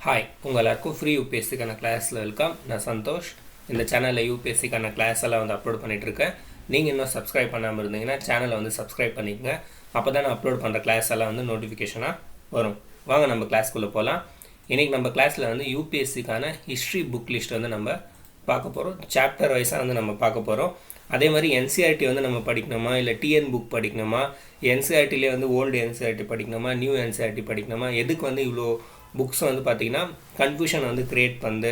Hi, உங்கள் எல்லாருக்கும் free யூபிஎஸ்சிக்கான கிளாஸில் வெல்கம். நான் சந்தோஷ். இந்த சேனலில் யூபிஎஸ்சிக்கான கிளாஸ் எல்லாம் வந்து அப்லோட் பண்ணிகிட்ருக்கேன். நீங்கள் இன்னும் சப்ஸ்கிரைப் பண்ணாமல் இருந்தீங்கன்னா சேனலை வந்து சப்ஸ்கிரைப் பண்ணிக்கங்க. அப்போ தான் நான் அப்லோட் பண்ணுற கிளாஸ் எல்லாம் வந்து நோட்டிஃபிகேஷனாக வரும். வாங்க நம்ம கிளாஸ்க்குள்ளே போகலாம். இன்றைக்கி நம்ம கிளாஸில் வந்து யூபிஎஸ்சிக்கான ஹிஸ்ட்ரி புக் லிஸ்ட் வந்து நம்ம பார்க்க போகிறோம். சாப்டர் வைஸாக வந்து நம்ம பார்க்க போகிறோம். அதே மாதிரி என்சிஆர்டி வந்து நம்ம படிக்கணுமா, இல்லை டிஎன் புக் படிக்கணுமா, என்சிஆர்டிலே வந்து ஓல்டு என்சிஆர்டி படிக்கணுமா, நியூ என்சிஆர்டி படிக்கணுமா, எதுக்கு வந்து இவ்வளோ புக்ஸ் வந்து பார்த்திங்கன்னா கன்ஃபியூஷன் வந்து க்ரியேட் பண்ணுது.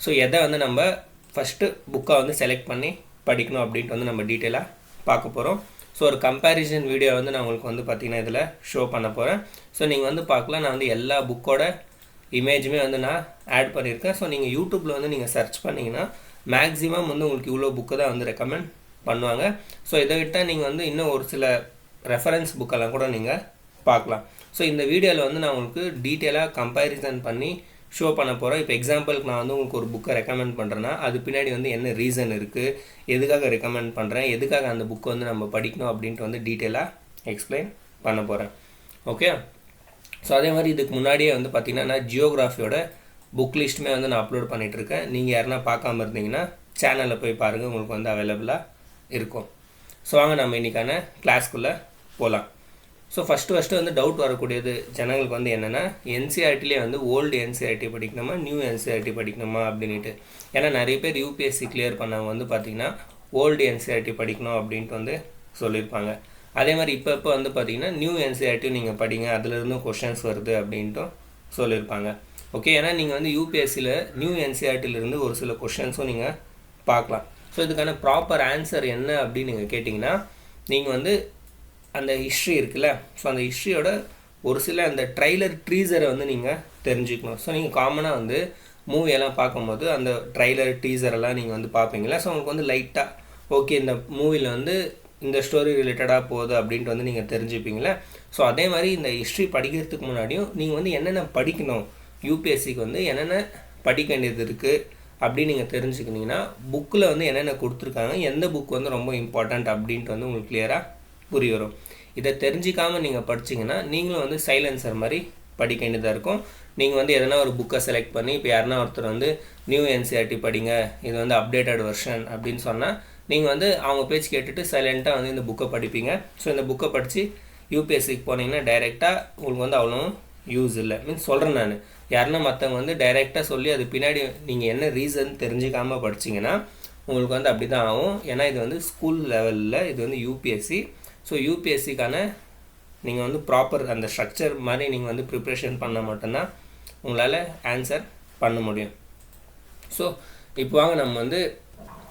ஸோ எதை வந்து நம்ம ஃபஸ்ட்டு புக்காக வந்து செலக்ட் பண்ணி படிக்கணும் அப்படின்ட்டு வந்து நம்ம டீட்டெயிலாக பார்க்க போகிறோம். ஸோ ஒரு கம்பேரிசன் வீடியோ வந்து நான் உங்களுக்கு வந்து பார்த்திங்கன்னா இதில் ஷோ பண்ண போகிறேன். ஸோ நீங்கள் வந்து பார்க்கலாம், நான் வந்து எல்லா புக்கோட இமேஜுமே வந்து நான் ஆட் பண்ணியிருக்கேன். ஸோ நீங்கள் யூடியூப்பில் வந்து நீங்கள் சர்ச் பண்ணிங்கன்னா மேக்ஸிமம் வந்து உங்களுக்கு இவ்வளோ புக்கு தான் வந்து ரெக்கமெண்ட் பண்ணுவாங்க. ஸோ இதை விட்டால் நீங்கள் வந்து இன்னும் ஒரு சில ரெஃபரன்ஸ் புக்கெல்லாம் கூட நீங்கள் பார்க்கலாம். ஸோ இந்த வீடியோவில் வந்து நான் உங்களுக்கு டீட்டெயிலாக கம்பேரிசன் பண்ணி ஷோ பண்ண போகிறேன். இப்போ எக்ஸாம்பிளுக்கு நான் வந்து உங்களுக்கு ஒரு புக்கை ரெக்கமெண்ட் பண்ணுறேன்னா அது பின்னாடி வந்து என்ன ரீசன் இருக்குது, எதுக்காக ரெக்கமெண்ட் பண்ணுறேன், எதுக்காக அந்த புக்கை வந்து நம்ம படிக்கணும் அப்படின்ட்டு வந்து டீட்டெயிலாக எக்ஸ்பிளைன் பண்ண போகிறேன். ஓகே. ஸோ அதே மாதிரி இதுக்கு முன்னாடியே வந்து பார்த்திங்கன்னா நான் ஜியோகிராஃபியோட புக் லிஸ்ட்டுமே வந்து நான் அப்லோட் பண்ணிகிட்ருக்கேன். நீங்கள் யாருன்னா பார்க்காம இருந்தீங்கன்னா சேனலில் போய் பாருங்கள், உங்களுக்கு வந்து அவைலபிளாக இருக்கும். ஸோ வாங்க நம்ம இன்றைக்கான கிளாஸ்க்குள்ளே போகலாம். ஸோ ஃபஸ்ட்டு வந்து டவுட் வரக்கூடியது ஜனங்களுக்கு வந்து என்னென்னா, என்சிஆர்டிலே வந்து ஓல்டு என்சிஆர்டி படிக்கணுமா, நியூ என்சிஆர்டி படிக்கணுமா அப்படின்ட்டு. ஏன்னா நிறைய பேர் யூபிஎஸ்சி கிளியர் பண்ணவங்க வந்து பார்த்திங்கன்னா ஓல்டு என்சிஆர்டி படிக்கணும் அப்படின்ட்டு வந்து சொல்லியிருப்பாங்க. அதே மாதிரி இப்போ வந்து பார்த்திங்கன்னா நியூ என்சிஆர்டியும் நீங்கள் படிங்க, அதுலேருந்தும் கொஷின்ஸ் வருது அப்படின்ட்டும் சொல்லியிருப்பாங்க. ஓகே. ஏன்னா நீங்கள் வந்து யூபிஎஸ்சியில் நியூ என்சிஆர்டிலேருந்து ஒரு சில கொஷின்ஸும் நீங்கள் பார்க்கலாம். ஸோ இதுக்கான ப்ராப்பர் ஆன்சர் என்ன அப்படின்னு நீங்கள் கேட்டிங்கன்னா, நீங்கள் வந்து அந்த ஹிஸ்ட்ரி இருக்குல்ல, ஸோ அந்த ஹிஸ்ட்ரியோட ஒரு சில அந்த ட்ரைலர் ட்ரீசரை வந்து நீங்கள் தெரிஞ்சுக்கணும். ஸோ நீங்கள் காமனாக வந்து மூவியெல்லாம் பார்க்கும்போது அந்த ட்ரைலர் டீசரெல்லாம் நீங்கள் வந்து பார்ப்பீங்களா. ஸோ உங்களுக்கு வந்து லைட்டாக ஓகே இந்த மூவியில் வந்து இந்த ஸ்டோரி ரிலேட்டடாக போகுது அப்படின்ட்டு வந்து நீங்கள் தெரிஞ்சுப்பீங்களே. ஸோ அதே மாதிரி இந்த ஹிஸ்ட்ரி படிக்கிறதுக்கு முன்னாடியும் நீங்கள் வந்து என்னென்ன படிக்கணும், யூபிஎஸ்சிக்கு வந்து என்னென்ன படிக்க வேண்டியது இருக்குது அப்படின்னு நீங்கள் தெரிஞ்சுக்கினீங்கன்னா புக்கில் வந்து என்னென்ன கொடுத்துருக்காங்க, எந்த புக் வந்து ரொம்ப இம்பார்ட்டண்ட் அப்படின்ட்டு வந்து உங்களுக்கு கிளியராக புரிய வரும். இதை தெரிஞ்சிக்காமல் நீங்கள் படிச்சிங்கன்னா நீங்களும் வந்து சைலன்சர் மாதிரி படிக்க வேண்டியதாக இருக்கும். நீங்கள் வந்து எதனா ஒரு புக்கை செலக்ட் பண்ணி இப்போ யாருன்னா ஒருத்தர் வந்து நியூ என்சிஆர்டி படிங்க, இது வந்து அப்டேட்டட் வெர்ஷன் அப்படின்னு சொன்னால் நீங்கள் வந்து அவங்க பேச்சு கேட்டுட்டு சைலண்ட்டாக வந்து இந்த புக்கை படிப்பீங்க. ஸோ இந்த புக்கை படித்து யூபிஎஸ்சிக்கு போனீங்கன்னா டைரெக்டாக உங்களுக்கு வந்து அவ்வளோ யூஸ் இல்லை. மீன்ஸ் சொல்கிறேன் நான், யாருன்னா மற்றவங்க வந்து டைரெக்டாக சொல்லி அது பின்னாடி நீங்கள் என்ன ரீசன் தெரிஞ்சிக்காமல் படிச்சிங்கன்னா உங்களுக்கு வந்து அப்படி தான் ஆகும். ஏன்னா இது வந்து ஸ்கூல் லெவலில், இது வந்து யூபிஎஸ்சி. ஸோ யூபிஎஸ்சிக்கான நீங்கள் வந்து ப்ராப்பர் அந்த ஸ்ட்ரக்சர் மாதிரி நீங்கள் வந்து ப்ரிப்ரேஷன் பண்ணால் மட்டும்தான் உங்களால் ஆன்சர் பண்ண முடியும். ஸோ இப்போ வாங்க நம்ம வந்து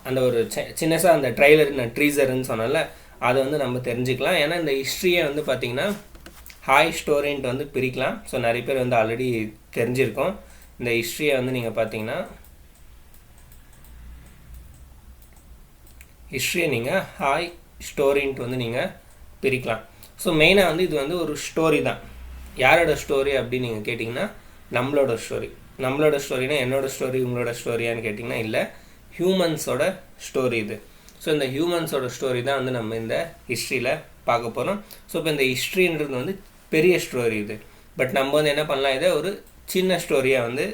அந்த ஒரு சின்னசாக அந்த ட்ரைலர் ட்ரீசர்ன்னு சொன்னால அதை வந்து நம்ம தெரிஞ்சுக்கலாம். ஏன்னா இந்த ஹிஸ்ட்ரியை வந்து பார்த்திங்கன்னா ஹாய் ஸ்டோரின்ட்டு வந்து பிரிக்கலாம். ஸோ நிறைய பேர் வந்து ஆல்ரெடி தெரிஞ்சிருக்கோம். இந்த ஹிஸ்ட்ரியை வந்து நீங்கள் பார்த்தீங்கன்னா ஹிஸ்ட்ரியை நீங்கள் ஹாய் ஸ்டோரின்ட்டு வந்து நீங்கள் பிரிக்கலாம். ஸோ மெயினாக வந்து இது வந்து ஒரு ஸ்டோரி தான். யாரோட ஸ்டோரி அப்படின்னு நீங்கள் கேட்டிங்கன்னா நம்மளோட ஸ்டோரி. நம்மளோட ஸ்டோரினா என்னோடய ஸ்டோரி உங்களோட ஸ்டோரியான்னு கேட்டிங்கன்னா இல்லை, ஹியூமன்ஸோட ஸ்டோரி இது. ஸோ இந்த ஹியூமன்ஸோட ஸ்டோரி தான் வந்து நம்ம இந்த ஹிஸ்ட்ரியில் பார்க்க போகிறோம். ஸோ இப்போ இந்த ஹிஸ்ட்ரின்றது வந்து பெரிய ஸ்டோரி இது. பட் நம்ம வந்து என்ன பண்ணலாம், இதை ஒரு சின்ன ஸ்டோரியாக வந்து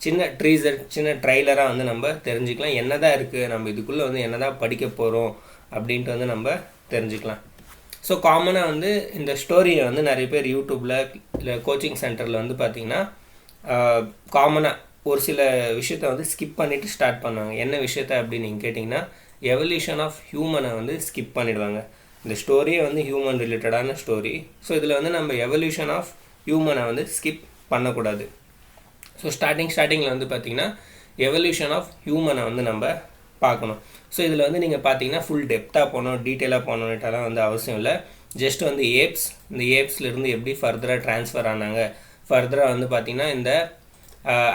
சின்ன ட்ரீசர் சின்ன ட்ரைலராக வந்து நம்ம தெரிஞ்சுக்கலாம். என்ன தான் இருக்குது, நம்ம இதுக்குள்ளே வந்து என்ன தான் படிக்க போகிறோம் அப்படின்ட்டு வந்து நம்ம தெரிஞ்சுக்கலாம். ஸோ காமனாக வந்து இந்த ஸ்டோரியை வந்து நிறைய பேர் யூடியூப்பில் இல்லை கோச்சிங் சென்டரில் வந்து பார்த்திங்கன்னா காமனாக ஒரு சில விஷயத்த வந்து ஸ்கிப் பண்ணிவிட்டு ஸ்டார்ட் பண்ணுவாங்க. என்ன விஷயத்த அப்படின்னு நீங்கள் கேட்டிங்கன்னா எவல்யூஷன் ஆஃப் ஹியூமனை வந்து ஸ்கிப் பண்ணிடுவாங்க. இந்த ஸ்டோரியே வந்து ஹியூமன் ரிலேட்டடான ஸ்டோரி. ஸோ இதில் வந்து நம்ம எவல்யூஷன் ஆஃப் ஹியூமனை வந்து ஸ்கிப் பண்ணக்கூடாது. ஸோ ஸ்டார்டிங்கில் வந்து பார்த்திங்கன்னா எவல்யூஷன் ஆஃப் ஹியூமனை வந்து நம்ம பார்க்கணும். ஸோ இதில் வந்து நீங்கள் பார்த்தீங்கன்னா ஃபுல் டெப்த்தாக போகணும், டீட்டெயிலாக போகணுன்னுட்டாலாம் வந்து அவசியம் இல்லை. ஜஸ்ட் வந்து ஏப்ஸ், இந்த ஏப்ஸ்லேருந்து எப்படி ஃபர்தராக ட்ரான்ஸ்ஃபர் ஆனாங்க, ஃபர்தராக வந்து பார்த்திங்கன்னா இந்த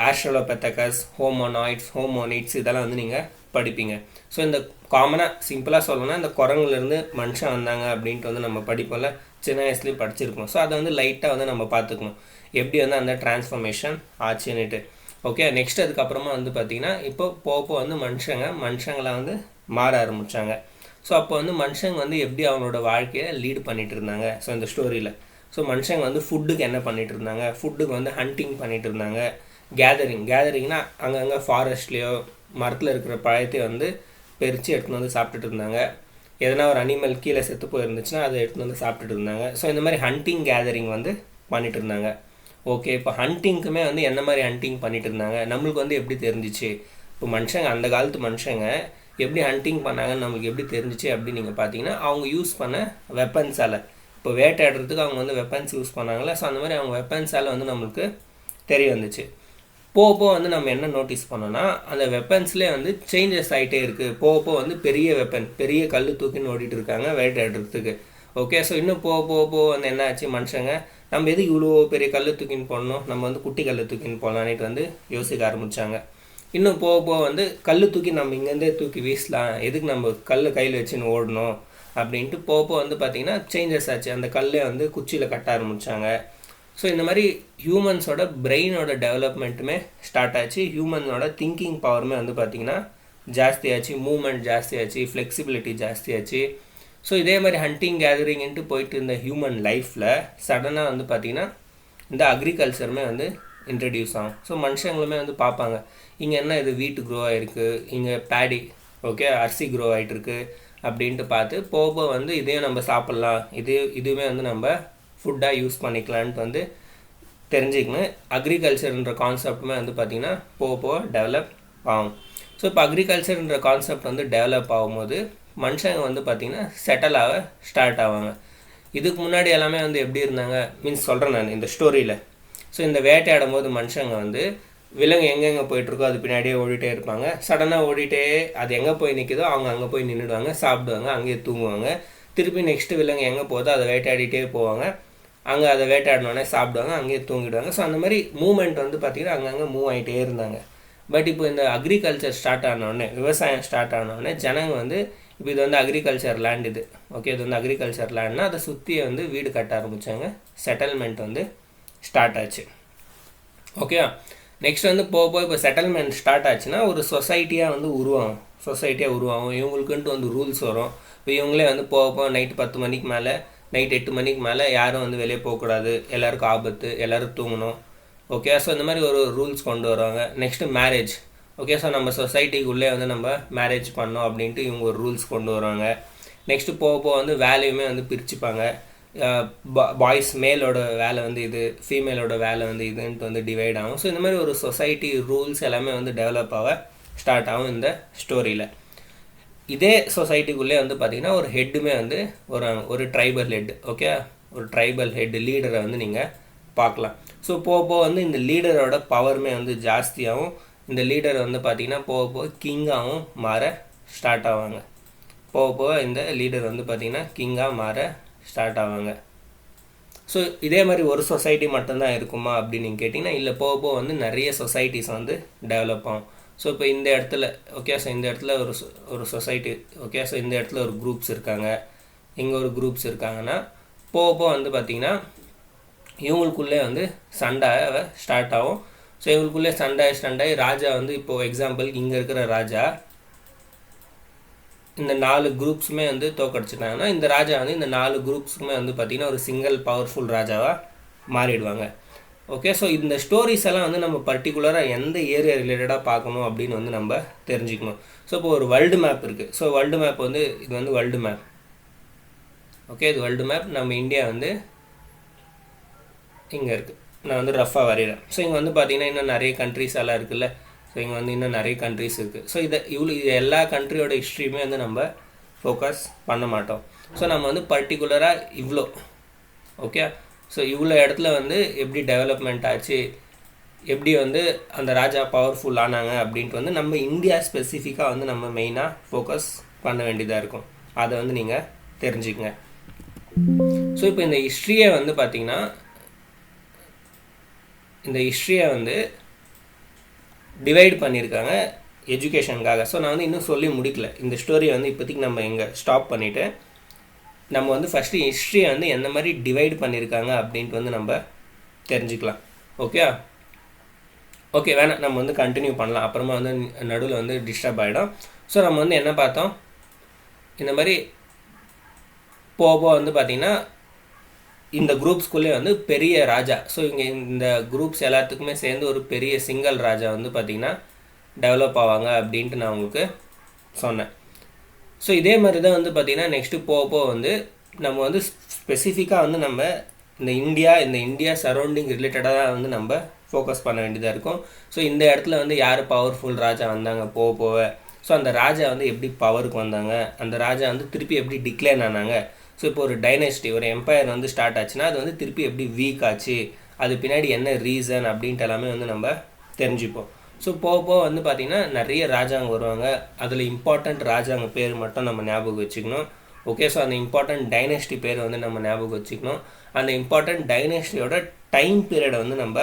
ஆஸ்ட்ரலோபெத்தகஸ், ஹோமோனிட்ஸ் இதெல்லாம் வந்து நீங்கள் படிப்பீங்க. ஸோ இந்த காமனாக சிம்பிளாக சொல்லணும்னா இந்த குரங்குலேருந்து மனுஷன் வந்தாங்க அப்படின்ட்டு வந்து நம்ம படிப்போம்ல, சின்ன வயசுலேயும் படிச்சிருக்கோம். ஸோ அதை வந்து லைட்டாக வந்து நம்ம பார்த்துக்கணும் எப்படி வந்து அந்த டிரான்ஸ்ஃபர்மேஷன் ஆச்சுன்னுட்டு. ஓகே. நெக்ஸ்ட் அதுக்கப்புறமா வந்து பார்த்திங்கன்னா இப்போ போக வந்து மனுஷங்களாக வந்து மாற ஆரம்பித்தாங்க. ஸோ அப்போ வந்து மனுஷங்க வந்து எப்படி அவங்களோட வாழ்க்கையை லீட் பண்ணிகிட்டு இருந்தாங்க. ஸோ இந்த ஸ்டோரியில் ஸோ மனுஷங்க வந்து ஃபுட்டுக்கு என்ன பண்ணிகிட்டு இருந்தாங்க, ஃபுட்டுக்கு வந்து ஹண்டிங் பண்ணிகிட்டு இருந்தாங்க, கேதரிங்னா அங்கங்கே ஃபாரஸ்ட்லேயோ மரத்தில் இருக்கிற பழத்தையும் வந்து பறித்து எடுத்துன்னு வந்து சாப்பிட்டுட்டு இருந்தாங்க. எதனா ஒரு அனிமல் கீழே செத்து போயிருந்துச்சுன்னா அதை எடுத்துன்னு வந்து சாப்பிட்டுட்டு இருந்தாங்க. ஸோ இந்த மாதிரி ஹண்டிங் கேதரிங் வந்து பண்ணிட்டு இருந்தாங்க. ஓகே, இப்போ ஹண்டிங்க்குமே வந்து என்ன மாதிரி ஹண்டிங் பண்ணிட்டு இருந்தாங்க நம்மளுக்கு வந்து எப்படி தெரிஞ்சிச்சு? இப்போ மனுஷங்க அந்த காலத்து மனுஷங்க எப்படி ஹண்டிங் பண்ணாங்கன்னு நம்மளுக்கு எப்படி தெரிஞ்சிச்சு அப்படின்னு நீங்கள் பார்த்தீங்கன்னா அவங்க யூஸ் பண்ண வெப்பன்ஸால். இப்போ வேட்டையாடுறதுக்கு அவங்க வந்து வெப்பன்ஸ் யூஸ் பண்ணாங்களே, ஸோ அந்த மாதிரி அவங்க வெப்பன்ஸால் வந்து நம்மளுக்கு தெரிய வந்துச்சு. போக வந்து நம்ம என்ன நோட்டீஸ் பண்ணோன்னா அந்த வெப்பன்ஸ்லேயே வந்து சேஞ்சஸ் ஆகிட்டே இருக்குது. போக வந்து பெரிய வெப்பன், பெரிய கல் தூக்கின்னு ஓடிட்டு இருக்காங்க வேட்டையாடுறதுக்கு. ஓகே, ஸோ இன்னும் போக வந்து என்ன ஆச்சு, மனுஷங்க நம்ம எதுக்கு இவ்வளோ பெரிய கல் தூக்கின்னு போடணும், நம்ம வந்து குட்டி கல் தூக்கின்னு போகலான்ட்டு வந்து யோசிக்க ஆரம்பித்தாங்க. இன்னும் போக வந்து கல் தூக்கி நம்ம இங்கேருந்தே தூக்கி வீசலாம், எதுக்கு நம்ம கல் கையில் வச்சுன்னு ஓடணும் அப்படின்ட்டு போக வந்து பார்த்திங்கன்னா சேஞ்சஸ் ஆச்சு. அந்த கல்லை வந்து குச்சியில் கட்ட ஆரம்பித்தாங்க. ஸோ இந்த மாதிரி ஹியூமன்ஸோட பிரெயினோட டெவலப்மெண்ட்டுமே ஸ்டார்ட் ஆச்சு. ஹியூமனோட திங்கிங் பவருமே வந்து பார்த்திங்கன்னா ஜாஸ்தியாச்சு, மூவ்மெண்ட் ஜாஸ்தியாச்சு, ஃப்ளெக்சிபிலிட்டி ஜாஸ்தியாச்சு. ஸோ இதே மாதிரி ஹண்டிங் கேதரிங்ன்ட்டு போயிட்டு இருந்த ஹியூமன் லைஃப்பில் சடனாக வந்து பார்த்திங்கன்னா இந்த அக்ரிகல்ச்சருமே வந்து இன்ட்ரடியூஸ் ஆகும். ஸோ மனுஷங்களுமே வந்து பார்ப்பாங்க, இங்கே என்ன இது வீட்டு க்ரோ ஆகிருக்கு, இங்கே பேடி ஓகே அரிசி க்ரோ ஆகிட்டுருக்கு அப்படின்ட்டு பார்த்து போக வந்து இதையும் நம்ம சாப்பிட்லாம், இதுவுமே வந்து நம்ம ஃபுட்டாக யூஸ் பண்ணிக்கலான்ட்டு வந்து தெரிஞ்சுக்கணும். அக்ரிகல்ச்சர்ன்ற கான்செப்டுமே வந்து பார்த்திங்கன்னா போக டெவலப் ஆகும். ஸோ இப்போ அக்ரிகல்ச்சர்ன்ற கான்செப்ட் வந்து டெவலப் ஆகும்போது மனுஷங்க வந்து பார்த்திங்கன்னா செட்டில் ஆக ஸ்டார்ட் ஆவாங்க. இதுக்கு முன்னாடி எல்லாமே வந்து எப்படி இருந்தாங்க மீன்ஸ் சொல்கிறேன் நான் இந்த ஸ்டோரியில். ஸோ இந்த வேட்டையாடும் போது மனுஷங்க வந்து விலங்கு எங்கெங்கே போயிட்டுருக்கோ அது பின்னாடியே ஓடிட்டே இருப்பாங்க. சடனாக ஓடிட்டே அது எங்கே போய் நிற்குதோ அவங்க அங்கே போய் நின்றுடுவாங்க, சாப்பிடுவாங்க, அங்கேயே தூங்குவாங்க. திருப்பி நெக்ஸ்ட்டு விலங்கு எங்கே போதோ அதை வேட்டையாடிட்டே போவாங்க, அங்கே அதை வேட்டையாடினோடனே சாப்பிடுவாங்க, அங்கேயே தூங்கிடுவாங்க. ஸோ அந்த மாதிரி மூவ்மெண்ட் வந்து பார்த்திங்கன்னா அங்கங்கே மூவ் ஆகிட்டே இருந்தாங்க. பட் இப்போ இந்த அக்ரிகல்ச்சர் ஸ்டார்ட் ஆனோடனே, விவசாயம் ஸ்டார்ட் ஆனோடனே ஜனங்க வந்து இப்போ இது வந்து அக்ரிகல்ச்சர் லேண்ட் இது ஓகே, இது வந்து அக்ரிகல்ச்சர் லேண்ட்னா அதை சுற்றி வந்து வீடு கட்ட ஆரம்பித்தாங்க. செட்டில்மெண்ட் வந்து ஸ்டார்ட் ஆச்சு. ஓகே, நெக்ஸ்ட் வந்து போக இப்போ செட்டில்மெண்ட் ஸ்டார்ட் ஆச்சுன்னா ஒரு சொசைட்டியாக வந்து உருவாகும். இவங்களுக்குன்ட்டு வந்து ரூல்ஸ் வரும். இப்போ இவங்களே வந்து போக நைட்டு 10 மணிக்கு மேலே, நைட் 8 மணிக்கு மேலே யாரும் வந்து வெளியே போகக்கூடாது, எல்லாருக்கும் ஆபத்து, எல்லோரும் தூங்கணும். ஓகே, ஸோ இந்த மாதிரி ஒரு ரூல்ஸ் கொண்டு வருவாங்க. Next marriage. ஓகே, ஸோ நம்ம சொசைட்டிக்குள்ளே வந்து நம்ம மேரேஜ் பண்ணோம் அப்படின்ட்டு இவங்க ஒரு ரூல்ஸ் கொண்டு வருவாங்க. நெக்ஸ்ட்டு போக வந்து வேலையுமே வந்து பிரிச்சுப்பாங்க. பாய்ஸ் மேலோட வேலை வந்து இது, ஃபீமேலோட வேலை வந்து இதுன்ட்டு வந்து டிவைட் ஆகும். ஸோ இந்த மாதிரி ஒரு சொசைட்டி ரூல்ஸ் எல்லாமே வந்து டெவலப் ஆக ஸ்டார்ட் ஆகும் இந்த ஸ்டோரியில். இதே சொசைட்டிக்குள்ளே வந்து பார்த்திங்கன்னா ஒரு ஹெட்டுமே வந்து ஒரு ட்ரைபல் ஹெட். ஓகே, ஒரு ட்ரைபல் ஹெட் லீடரை வந்து நீங்கள் பார்க்கலாம். ஸோ போக வந்து இந்த லீடரோட பவருமே வந்து ஜாஸ்தியாகவும், இந்த லீடர் வந்து பார்த்திங்கன்னா போக கிங்காகவும் மாற ஸ்டார்ட் ஆவாங்க. போக இந்த லீடர் வந்து பார்த்திங்கன்னா கிங்காக மாற ஸ்டார்ட் ஆவாங்க. ஸோ இதே மாதிரி ஒரு சொசைட்டி மட்டும்தான் இருக்குமா அப்படின்னு நீங்கள் கேட்டிங்கன்னா இல்லை, போக வந்து நிறைய சொசைட்டிஸ் வந்து டெவலப் ஆகும். ஸோ இப்போ இந்த இடத்துல ஓகே, ஸோ இந்த இடத்துல ஒரு சொசைட்டி ஓகே, ஸோ இந்த இடத்துல ஒரு குரூப்ஸ் இருக்காங்க, இங்கே ஒரு குரூப்ஸ் இருக்காங்கன்னா போக வந்து பார்த்திங்கன்னா இவங்களுக்குள்ளே வந்து சண்டை ஸ்டார்ட் ஆகும். ஸோ இவங்களுக்குள்ளே சண்டை ராஜா வந்து இப்போது எக்ஸாம்பிள் இங்கே இருக்கிற ராஜா இந்த 4 குரூப்ஸுமே வந்து தோக்கடிச்சிட்டாங்கன்னா இந்த ராஜா வந்து இந்த 4 குரூப்ஸுமே வந்து பார்த்திங்கன்னா ஒரு சிங்கிள் பவர்ஃபுல் ராஜாவாக மாறிடுவாங்க. ஓகே, ஸோ இந்த ஸ்டோரிஸ் எல்லாம் வந்து நம்ம பர்டிகுலராக எந்த ஏரியா ரிலேட்டடாக பார்க்கணும் அப்படின்னு வந்து நம்ம தெரிஞ்சுக்கணும். ஸோ இப்போ ஒரு வேர்ல்டு மேப் இருக்குது. ஸோ வேர்ல்டு மேப் வந்து இது வந்து வேர்ல்டு மேப். ஓகே, இது வேர்ல்டு மேப். நம்ம இந்தியா வந்து இங்கே இருக்குது, நான் வந்து ரஃபாக வரைகிறேன். ஸோ இங்கே வந்து பார்த்திங்கன்னா இன்னும் நிறைய கண்ட்ரிஸ் எல்லாம் இருக்குல்ல. ஸோ இங்கே வந்து இன்னும் நிறைய கண்ட்ரிஸ் இருக்குது. ஸோ இது எல்லா கண்ட்ரியோட ஹிஸ்ட்ரியுமே வந்து நம்ம ஃபோக்கஸ் பண்ண மாட்டோம். ஸோ நம்ம வந்து பர்டிகுலராக இவ்வளோ ஓகே, ஸோ இவ்வளோ இடத்துல வந்து எப்படி டெவலப்மெண்ட் ஆச்சு, எப்படி வந்து அந்த ராஜா பவர்ஃபுல் ஆனாங்க அப்படின்ட்டு வந்து நம்ம இந்தியா ஸ்பெசிஃபிக்காக வந்து நம்ம மெயினாக ஃபோக்கஸ் பண்ண வேண்டியதாக இருக்கும். அதை வந்து நீங்கள் தெரிஞ்சுக்கங்க. ஸோ இப்போ இந்த ஹிஸ்ட்ரியை வந்து பார்த்திங்கன்னா இந்த ஹிஸ்ட்ரியை வந்து டிவைட் பண்ணியிருக்காங்க எஜுகேஷனுக்காக. ஸோ நான் வந்து இன்னும் சொல்லி முடிக்கல இந்த ஸ்டோரியை வந்து இப்போதைக்கு நம்ம இங்கே ஸ்டாப் பண்ணிவிட்டு நம்ம வந்து ஃபஸ்ட்டு ஹிஸ்ட்ரியை வந்து எந்த மாதிரி டிவைட் பண்ணியிருக்காங்க அப்படின்ட்டு வந்து நம்ம தெரிஞ்சுக்கலாம். ஓகே வேணாம், நம்ம வந்து கண்டினியூ பண்ணலாம், அப்புறமா வந்து நடுவில் வந்து டிஸ்டர்ப் ஆகிடும். ஸோ நம்ம வந்து என்ன பார்த்தோம், இந்த மாதிரி போக வந்து பார்த்திங்கன்னா இந்த குரூப்ஸ்குள்ளே வந்து பெரிய ராஜா, ஸோ இங்கே இந்த குரூப்ஸ் எல்லாத்துக்குமே சேர்ந்து ஒரு பெரிய சிங்கிள் ராஜா வந்து பார்த்திங்கன்னா டெவலப் ஆவாங்க அப்படின்ட்டு நான் உங்களுக்கு சொன்னேன். ஸோ இதே மாதிரி தான் வந்து பார்த்திங்கன்னா நெக்ஸ்ட்டு போக வந்து நம்ம வந்து ஸ்பெசிஃபிக்காக வந்து நம்ம இந்த இந்தியா சரௌண்டிங் ரிலேட்டடாக தான் வந்து நம்ம ஃபோக்கஸ் பண்ண வேண்டியதாக இருக்கும். ஸோ இந்த இடத்துல வந்து யார் பவர்ஃபுல் ராஜா வந்தாங்க போக ஸோ அந்த ராஜா வந்து எப்படி பவருக்கு வந்தாங்க, அந்த ராஜா வந்து திருப்பி எப்படி டிக்ளைன் ஆனாங்க. ஸோ இப்போ ஒரு டைனஸ்டி, ஒரு எம்பையர் வந்து ஸ்டார்ட் ஆச்சுன்னா அது வந்து திருப்பி எப்படி வீக் ஆச்சு, அது பின்னாடி என்ன ரீசன் அப்படின்ட்டு எல்லாமே வந்து நம்ம தெரிஞ்சுப்போம். ஸோ போக வந்து பார்த்திங்கன்னா நிறைய ராஜாங்க வருவாங்க. அதில் இம்பார்ட்டண்ட் ராஜாங்க பேர் மட்டும் நம்ம ஞாபகம் வச்சுக்கணும். ஓகே, ஸோ அந்த இம்பார்ட்டண்ட் டைனஸ்டி பேர் வந்து நம்ம ஞாபகம் வச்சுக்கணும். அந்த இம்பார்ட்டண்ட் டைனஸ்டியோட டைம் பீரியடை வந்து நம்ம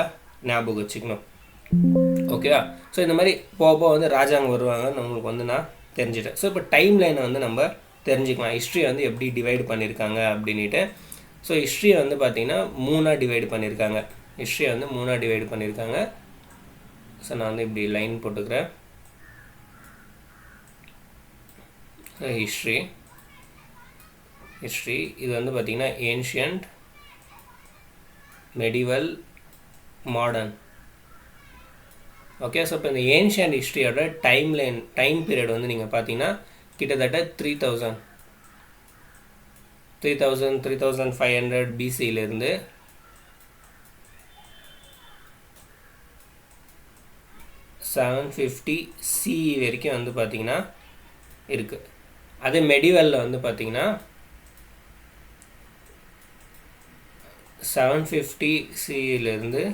ஞாபகம் வச்சுக்கணும். ஓகேவா? ஸோ இந்த மாதிரி போக வந்து ராஜாங்க வருவாங்கன்னு நம்மளுக்கு வந்து நான் தெரிஞ்சுட்டேன். ஸோ இப்போ டைம் லைனை வந்து நம்ம தெரிஞ்சுக்கலாம், ஹிஸ்ட்ரியை வந்து எப்படி டிவைட் பண்ணியிருக்காங்க அப்படின்ட்டு. ஸோ ஹிஸ்ட்ரியை வந்து பார்த்திங்கன்னா 3ஆக டிவைடு பண்ணியிருக்காங்க. ஸோ நான் வந்து இப்படி லைன் போட்டுக்கிறேன். ஹிஸ்ட்ரி இது வந்து பார்த்திங்கன்னா ancient, medieval, modern. Okay, so இப்போ இந்த ஏன்ஷியன்ட் ஹிஸ்ட்ரியோட டைம் பீரியட் வந்து நீங்கள் பார்த்தீங்கன்னா கிட்டத்தட்ட 3500 பிசியிலேருந்து 750 CE வரைக்கும் வந்து பார்த்திங்கன்னா இருக்குது. அதே மெடிவலில் வந்து பார்த்திங்கன்னா 750 CEலேருந்து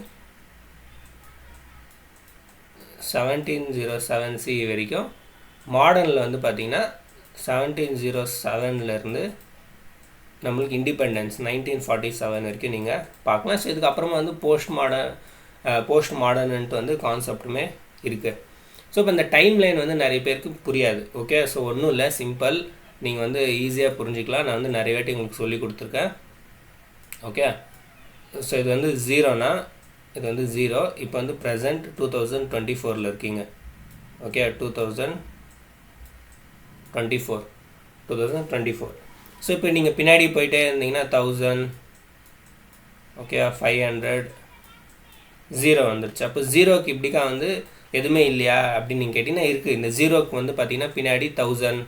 1707 CE வரைக்கும். மாடர்னில் வந்து பார்த்திங்கன்னா 1707லேருந்து நம்மளுக்கு இண்டிபெண்டன்ஸ் 1947 வரைக்கும் நீங்கள் பார்க்கலாம். ஸோ இதுக்கப்புறமா வந்து போஸ்ட் மாடர்ன்ட்டு வந்து கான்செப்டுமே இருக்குது. ஸோ இப்போ இந்த டைம் லைன் வந்து நிறைய பேருக்கு புரியாது. ஓகே, ஸோ ஒன்றும் இல்லை, சிம்பிள், நீங்கள் வந்து ஈஸியாக புரிஞ்சிக்கலாம். நான் வந்து நிறைய வாட்டி உங்களுக்கு சொல்லி கொடுத்துருக்கேன். ஓகே, ஸோ இது வந்து 0னா இது வந்து 0. இப்போ வந்து ப்ரெசண்ட் 2024 இருக்கீங்க. ஓகே, 2024. ஸோ இப்போ நீங்கள் பின்னாடி போயிட்டே இருந்தீங்கன்னா 1000, ஓகே, 500, 0 வந்துடுச்சு. அப்போ 0க்கு இப்படிக்கா வந்து எதுவுமே இல்லையா அப்படின்னு நீங்கள் கேட்டிங்கன்னா இருக்குது. இந்த 0க்கு வந்து பார்த்தீங்கன்னா பின்னாடி 1000,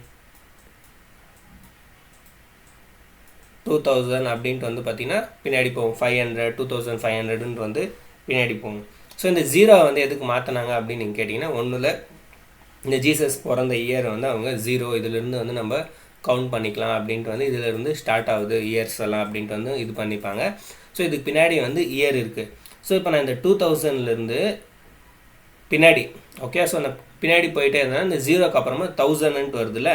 2000 அப்படின்ட்டு வந்து பார்த்திங்கன்னா பின்னாடி போகும். 500, 2500ன்ட்டு வந்து பின்னாடி போகும். ஸோ இந்த 0 வந்து எதுக்கு மாற்றினாங்க அப்படின்னு நீங்கள் கேட்டிங்கன்னா ஒன்றும் இல்லை, இந்த ஜீசஸ் பிறந்த இயர் வந்து அவங்க 0 இதிலேருந்து வந்து நம்ம கவுண்ட் பண்ணிக்கலாம் அப்படின்ட்டு வந்து இதிலேருந்து ஸ்டார்ட் ஆகுது இயர்ஸ் எல்லாம் அப்படின்ட்டு வந்து இது பண்ணிப்பாங்க. ஸோ இதுக்கு பின்னாடி வந்து இயர் இருக்குது. ஸோ இப்போ நான் இந்த 2000லேருந்து பின்னாடி, ஓகே, ஸோ நான் பின்னாடி போயிட்டே இருந்தேன். இந்த 0க்கு அப்புறமா 1000ன்ட்டு வருதுல்ல.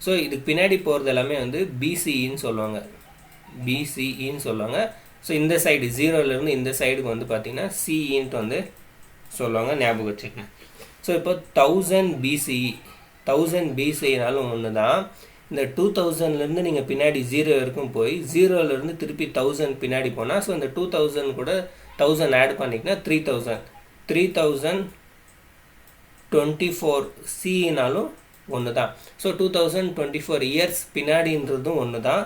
ஸோ இதுக்கு பின்னாடி போகிறது எல்லாமே வந்து பிசிஇன்னு சொல்லுவாங்க. ஸோ இந்த சைடு 0லேருந்து இந்த சைடுக்கு வந்து பார்த்திங்கன்னா சிஇன்ட்டு வந்து சொல்லுவாங்க, ஞாபகம் வச்சுக்கேன். ஸோ இப்போ 1000 பிசினாலும் ஒன்று தான். இந்த 2000லேருந்து நீங்கள் பின்னாடி 0 வரைக்கும் போய் 0லேருந்து திருப்பி 1000 பின்னாடி போனால், ஸோ இந்த 2000 கூட 1000 ஆட் பண்ணிங்கன்னா 3024 சினாலும் ஒன்று தான். ஸோ 2024 இயர்ஸ் பின்னாடின்றதும் ஒன்று தான்,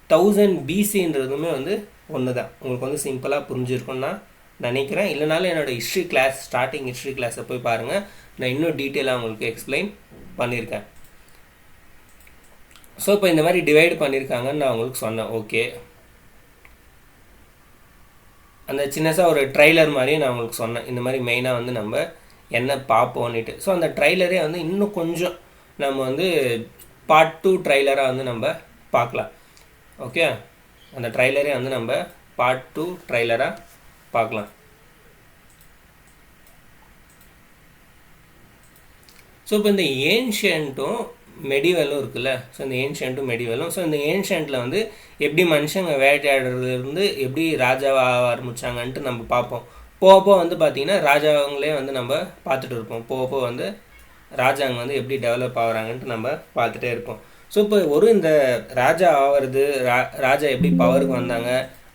1000 பிசின்றதுமே வந்து ஒன்று தான். உங்களுக்கு வந்து சிம்பிளாக புரிஞ்சிருக்குன்னு நான் நினைக்கிறேன். இல்லைனாலும் என்னோடய ஹிஸ்ட்ரி கிளாஸ், ஸ்டார்டிங் ஹிஸ்ட்ரி கிளாஸை போய் பாருங்கள், நான் இன்னும் டீட்டெயிலாக உங்களுக்கு எக்ஸ்பிளைன் பண்ணியிருக்கேன். ஸோ இப்போ இந்த மாதிரி டிவைட் பண்ணியிருக்காங்கன்னு நான் உங்களுக்கு சொன்னேன். ஓகே, அந்த சின்னதாக ஒரு ட்ரைலர் மாதிரியும் நான் உங்களுக்கு சொன்னேன், இந்த மாதிரி மெயினாக வந்து நம்ம என்ன பார்ப்போன்னுட்டு. ஸோ அந்த ட்ரைலரே வந்து இன்னும் கொஞ்சம் நம்ம வந்து பார்ட் 2 ட்ரைலராக வந்து நம்ம பார்க்கலாம். ஓகே, அந்த ட்ரைலரே வந்து நம்ம பார்ட் 2 ட்ரைலராக பார்க்கலாம். ஸோ இப்போ இந்த ஏன்ஷியன்ட்டும் மெடிவலும் இருக்குல்ல, ஸோ இந்த ஏன்ஷியன்ட்டும் மெடிவலும், ஸோ இந்த ஏன்ஷியன்ட்டில் வந்து எப்படி மனுஷங்க வேட்டையாடுறதுலேருந்து எப்படி ராஜாவாக ஆரம்பித்தாங்கன்ட்டு நம்ம பார்ப்போம். போக வந்து பார்த்திங்கன்னா ராஜாவங்களே வந்து நம்ம பார்த்துட்டு இருப்போம். போக வந்து ராஜாங்க வந்து எப்படி டெவலப் ஆகுறாங்கன்ட்டு நம்ம பார்த்துட்டே இருப்போம். ஸோ இப்போ இந்த ராஜா ஆகிறது, ராஜா எப்படி பவருக்கு வந்தாங்க,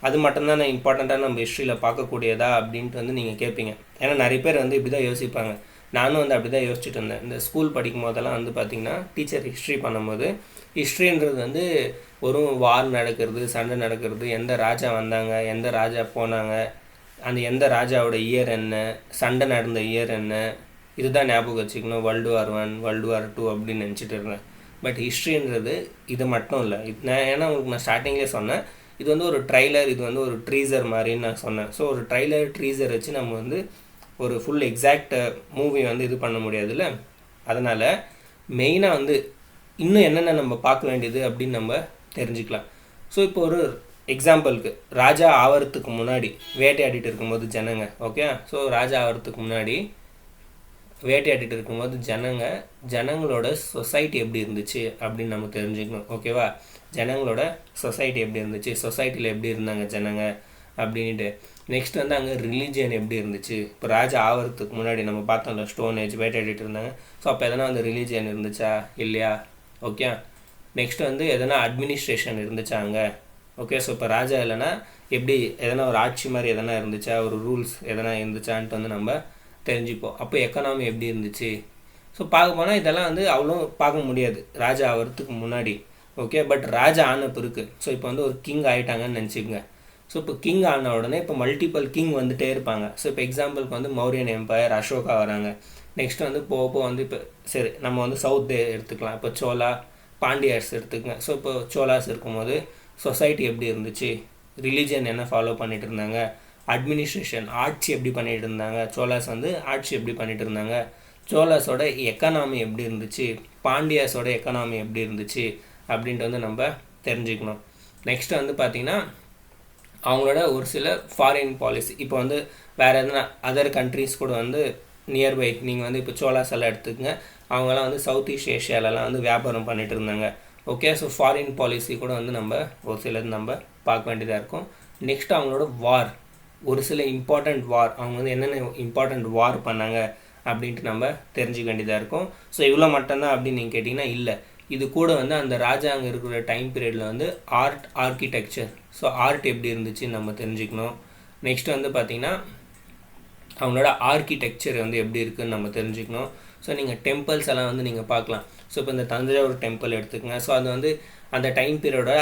அது மட்டும்தான் நான் இம்பார்ட்டண்ட்டாக நம்ம ஹிஸ்ட்ரியில் பார்க்கக்கூடியதா அப்படின்ட்டு வந்து நீங்கள் கேட்பீங்க. ஏன்னா நிறைய பேர் வந்து இப்படி தான் யோசிப்பாங்க, நானும் வந்து அப்படி தான் யோசிச்சுட்டு இருந்தேன். இந்த ஸ்கூல் படிக்கும் போதெல்லாம் வந்து பார்த்திங்கன்னா டீச்சர் ஹிஸ்ட்ரி பண்ணும்போது ஹிஸ்ட்ரின்றது வந்து ஒரு வார் நடக்கிறது, சண்டை நடக்கிறது, எந்த ராஜா வந்தாங்க, எந்த ராஜா போனாங்க, அந்த எந்த ராஜாவோட இயர் என்ன, சண்டை நடந்த இயர் என்ன, இதுதான் ஞாபகம் வச்சுக்கணும். World War I, World War II அப்படின்னு நினச்சிட்டு இருந்தேன். பட் ஹிஸ்ட்ரின்றது இது மட்டும் இல்லை. ஏன்னா உங்களுக்கு நான் ஸ்டார்டிங்லேயே சொன்னேன், இது வந்து ஒரு ட்ரைலர், இது வந்து ஒரு ட்ரீசர் மாதிரின்னு நான் சொன்னேன். ஸோ ஒரு ட்ரைலர் ட்ரீசர் வச்சு நம்ம வந்து ஒரு ஃபுல் எக்ஸாக்ட் மூவி வந்து இது பண்ண முடியாதுல்ல. அதனால் மெயினாக வந்து இன்னும் என்னென்ன நம்ம பார்க்க வேண்டியது அப்படின்னு நம்ம தெரிஞ்சுக்கலாம். ஸோ இப்போ ஒரு எக்ஸாம்பிளுக்கு ராஜா ஆவறதுக்கு முன்னாடி வேட்டையாடிட்டு இருக்கும்போது ஜனங்க, ஓகே, ஸோ ராஜா ஆவறதுக்கு முன்னாடி வேட்டையாடிட்டு இருக்கும்போது ஜனங்களோட சொசைட்டி எப்படி இருந்துச்சு அப்படின்னு நம்ம தெரிஞ்சுக்கணும். ஓகேவா, ஜனங்களோட சொசைட்டி எப்படி இருந்துச்சு, சொசைட்டியில் எப்படி இருந்தாங்க ஜனங்க அப்படின்ட்டு. நெக்ஸ்ட் வந்து அங்கே ரிலீஜியன் எப்படி இருந்துச்சு. இப்போ ராஜா ஆவறதுக்கு முன்னாடி நம்ம பார்த்தோம்ல, ஸ்டோன் ஏஜ் வேட்டையாடிட்டு இருந்தாங்க. ஸோ அப்போ எதனா வந்து ரிலீஜியன் இருந்துச்சா இல்லையா? ஓகே, நெக்ஸ்ட் வந்து எதனா அட்மினிஸ்ட்ரேஷன் இருந்துச்சா அங்கே. ஓகே, ஸோ இப்போ ராஜா இல்லைன்னா எப்படி எதனா ஒரு ஆட்சி மாதிரி எதனா இருந்துச்சா, ஒரு ரூல்ஸ் எதனா இருந்துச்சான்ட்டு வந்து நம்ம தெரிஞ்சுப்போம். அப்போ எக்கனாமி எப்படி இருந்துச்சு. ஸோ பார்க்க போனால் இதெல்லாம் வந்து அவ்வளோ பார்க்க முடியாது ராஜா ஆகிறதுக்கு முன்னாடி. ஓகே, பட் ராஜா ஆன பிறகு ஸோ இப்போ வந்து ஒரு கிங் ஆகிட்டாங்கன்னு நினச்சிக்கோங்க. ஸோ இப்போ கிங் ஆன உடனே இப்போ மல்டிபிள் கிங் வந்துகிட்டே இருப்பாங்க. ஸோ இப்போ எக்ஸாம்பிளுக்கு வந்து மௌரியன் எம்பையர், அசோகா வராங்க. நெக்ஸ்ட் வந்து போக வந்து இப்போ சரி நம்ம வந்து சவுத் எடுத்துக்கலாம். இப்போ சோலா, பாண்டியர்ஸ் எடுத்துக்கங்க. ஸோ இப்போ சோலாஸ் இருக்கும்போது சொசைட்டி எப்படி இருந்துச்சு, ரிலீஜியன் என்ன ஃபாலோ பண்ணிட்டு இருந்தாங்க, அட்மினிஸ்ட்ரேஷன் ஆட்சி எப்படி பண்ணிகிட்டு இருந்தாங்க, சோலாஸ் வந்து ஆட்சி எப்படி பண்ணிகிட்டு இருந்தாங்க, சோலாஸோட எக்கனாமி எப்படி இருந்துச்சு, பாண்டியாஸோட எக்கனாமி எப்படி இருந்துச்சு அப்படின்ட்டு வந்து நம்ம தெரிஞ்சுக்கணும். நெக்ஸ்ட்டு வந்து பார்த்திங்கன்னா அவங்களோட ஒரு சில ஃபாரின் பாலிசி. இப்போ வந்து வேறு எதனா அதர் கண்ட்ரீஸ் கூட வந்து நியர்பை நீங்கள் வந்து இப்போ சோலாஸ் எல்லாம் எடுத்துக்கங்க. அவங்களாம் வந்து சவுத் ஈஸ்ட் ஏஷியாலலாம் வந்து வியாபாரம் பண்ணிகிட்டு இருந்தாங்க. ஓகே, ஸோ ஃபாரின் பாலிசி கூட வந்து நம்ம ஒரு சிலது நம்ம பார்க்க வேண்டியதாக இருக்கும். நெக்ஸ்ட் அவங்களோட வார், ஒரு சில இம்பார்ட்டண்ட் வார், அவங்க வந்து என்னென்ன இம்பார்ட்டண்ட் வார் பண்ணாங்க அப்படின்ட்டு நம்ம தெரிஞ்சுக்க வேண்டியதாக இருக்கும். ஸோ இவ்வளோ மட்டும்தான் அப்படின்னு நீங்கள் கேட்டிங்கன்னா இல்லை, இது கூட வந்து அந்த ராஜா அங்கே இருக்கிற டைம் பீரியடில் வந்து ஆர்கிடெக்சர், ஸோ ஆர்ட் எப்படி இருந்துச்சுன்னு நம்ம தெரிஞ்சுக்கணும். நெக்ஸ்ட் வந்து பார்த்திங்கன்னா அவங்களோட ஆர்கிடெக்சர் வந்து எப்படி இருக்குதுன்னு நம்ம தெரிஞ்சுக்கணும். ஸோ நீங்கள் டெம்பிள்ஸ் எல்லாம் வந்து நீங்கள் பார்க்கலாம். ஸோ இப்போ இந்த தஞ்சாவூர் டெம்பிள் எடுத்துக்கங்க. ஸோ அது வந்து அந்த டைம் பீரியடோட